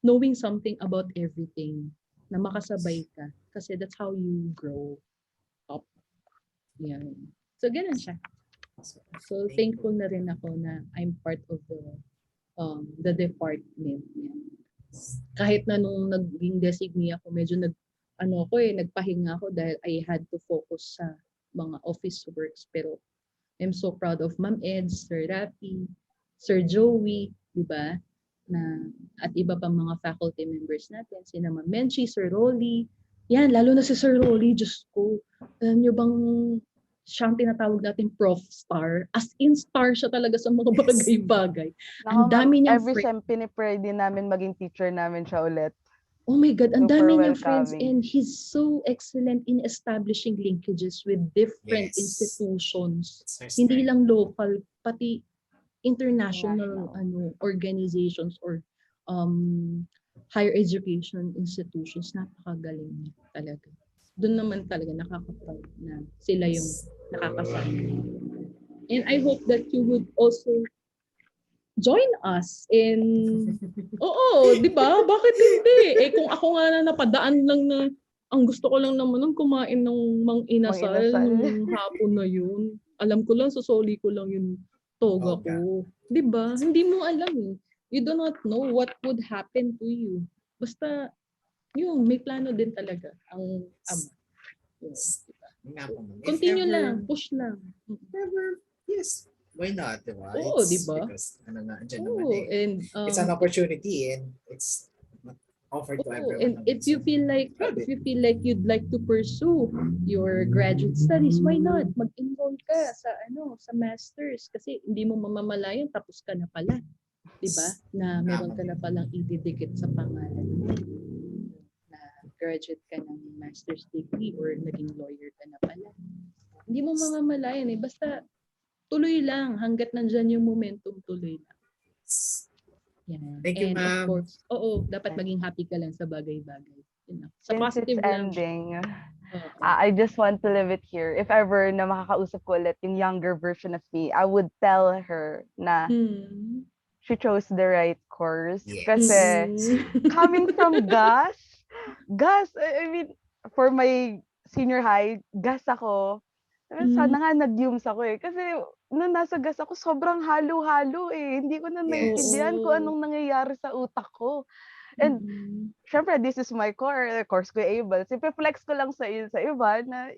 knowing something about everything, na makasabay ka, kasi that's how you grow up. Yan. So, ganun siya. So, thankful na rin ako na I'm part of the department. Yan. Kahit na nung naging designee ako, medyo nagpahinga ako dahil I had to focus sa mga office works. Pero I'm so proud of Ma'am Eds, Sir Rafi, Sir Joey, di ba? At iba pang mga faculty members natin, sina Ma'am Menchi, Sir Rolly. Yan, lalo na si Sir Rolly, Diyos ko. Alam niyo bang siyang tinatawag natin Prof. Star? As in star siya talaga sa mga bagay-bagay. Ang dami niyang every sem pinipray din namin maging teacher namin siya ulit. Oh my God, ang Super dami niyang friends, welcoming. and he's so excellent in establishing linkages with different institutions. It's her Hindi strength. lang local, pati international International. organizations or higher education institutions. Napakagaling niya talaga. Doon naman talaga nakaka-proud na sila yung nakakasama. And I hope that you would also join us in... Oo, di ba? Bakit hindi? Kung ako nga na napadaan lang na ang gusto ko lang naman nung kumain ng mang-inasal nung hapon na yun. Alam ko lang, susoli ko lang yung toga ko. Di ba? Hindi mo alam. You do not know what would happen to you. Basta, yun, may plano din talaga ang ama. Yes, diba? Continue lang, push lang. Yes. Why not, di ba? Oo, It's di ba? Because, andyan naman And, it's an opportunity and it's offered to everyone. and if you feel like you'd like to pursue your graduate studies, why not? Mag-enroll ka sa masters, kasi hindi mo mamamalayan tapos ka na pala. 'Di ba? Na meron ka na palang ididikit sa pangalan mo. Na graduate ka ng master's degree or naging lawyer ka na pala. Hindi mo mamamalayan basta tuloy lang hangga't nandyan yung momentum, tuloy lang. Yan. Thank you, And ma'am. of course, dapat maging happy ka lang sa bagay-bagay. Sa Since positive it's lang. ending, I just want to leave it here. If ever na makakausap ko ulit yung younger version of me, I would tell her na she chose the right course. Yes. Kasi coming from GAS, I mean, for my senior high, GAS ako. Sana nga nag-UMS ako Kasi nung nasa GAS ako, sobrang halo-halo Hindi ko na naintindihan kung anong nangyayari sa utak ko. And syempre, this is my course ko able. Flex ko lang sa iba na,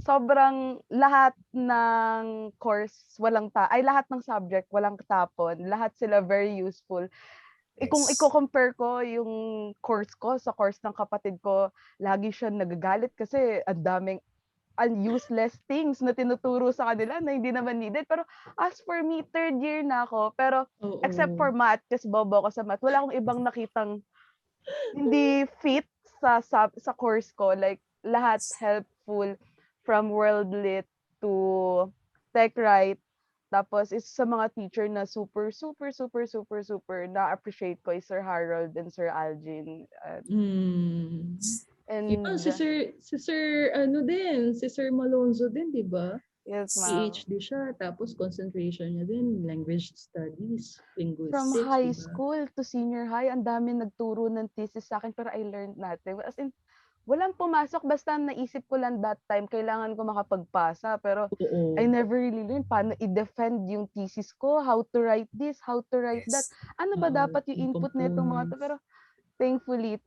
sobrang lahat ng course lahat ng subject walang tapon. Lahat sila very useful. Kung i-compare ko yung course ko sa course ng kapatid ko, lagi siya nagagalit kasi ang daming useless things na tinuturo sa kanila na hindi naman needed. Pero as for me, third year na ako. Pero except for math, kasi bobo ako sa math, wala akong ibang nakitang hindi fit sa course ko. Like, lahat helpful from world lit to tech right Tapos is sa mga teacher na super, super, super, super, super na-appreciate ko is Sir Harold and Sir Algin. Mm. Yun, And si Sir, ano din, si Sir Malonzo din, di ba? yes, ma'am. PhD siya, tapos concentration niya din, language studies, From linguistics, high di ba? school to senior high, ang dami nagturo ng thesis sa akin pero I learned nothing. As in, walang pumasok basta naisip ko lang that time kailangan ko makapagpasa pero I Oo. never really learned paano i-defend yung thesis ko, how to write this, how to write that. Yes. Ano ba Oo, dapat yung yung input nitong mga to? components. Pero thankfully,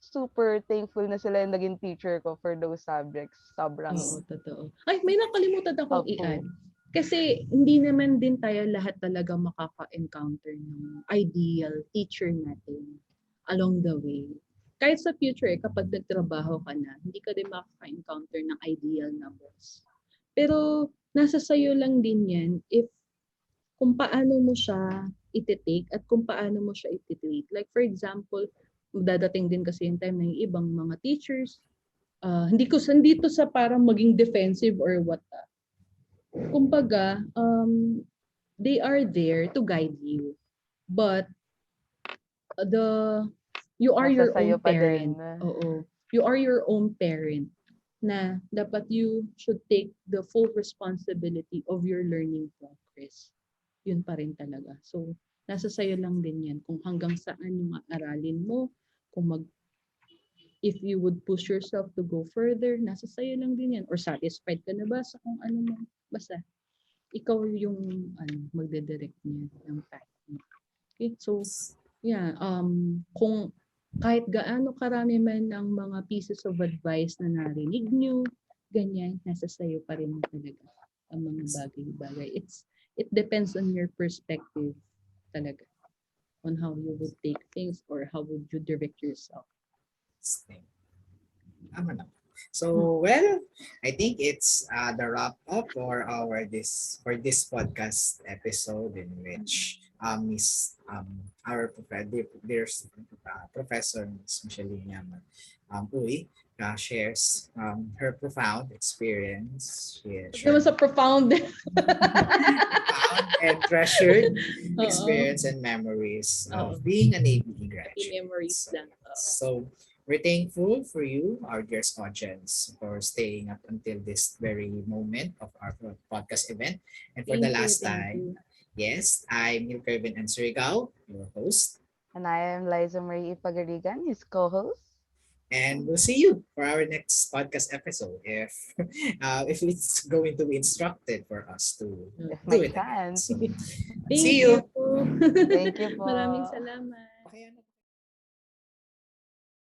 super thankful na sila yung naging teacher ko for those subjects. Oo, Sobrang totoo. Ay, may nakalimutan akong i-add. helpful. Kasi hindi naman din tayo lahat talaga makaka-encounter ng ideal teacher natin along the way. Kahit sa future, kapag nagtrabaho ka na, hindi ka din makaka-encounter ng ideal na boss. Pero nasa sayo lang din yan if kung paano mo siya iti-take at kung paano mo siya iti-treat. Like for example, dadating din kasi yung time na yung ibang mga teachers, hindi to sa parang maging defensive or what. Kumbaga, they are there to guide you. But you are Nasa your sayo own pa din. parent. Oo. You are your own parent na dapat you should take the full responsibility of your learning progress. Yun pa rin talaga. So, nasa sayo lang din yan kung hanggang saan yung aralin mo, kung if you would push yourself to go further, nasa sayo lang din yan. Or satisfied ka na ba sa kung ano mo. Basta, ikaw yung magdedirect niya ng path mo. Okay, so, yeah, kung kahit gaano karami man ang mga pieces of advice na narinig nyo, ganyan, nasa sayo pa rin talaga ang mga bagay-bagay. It depends on your perspective talaga on how you would take things or how would you direct yourself. Tama naman. So, well, I think it's the wrap up for for this podcast episode in which our professor Ms. Micheline Yaman Uy shares her profound experience. She It was a profound. profound and treasured Oo. experience and memories Oo. of being an ABE Happy graduate. memories lang. So, we're thankful for you, our dear audience, for staying up until this very moment of our podcast event. And for the last time, yes, I'm Neil Kervin and Surigao, your host. And I am Liza Marie Ipagarigan, his co-host. And we'll see you for our next podcast episode if it's going to be instructed for us to If do may it again. chance. So, Thank see you. you. Thank you po. Maraming salamat.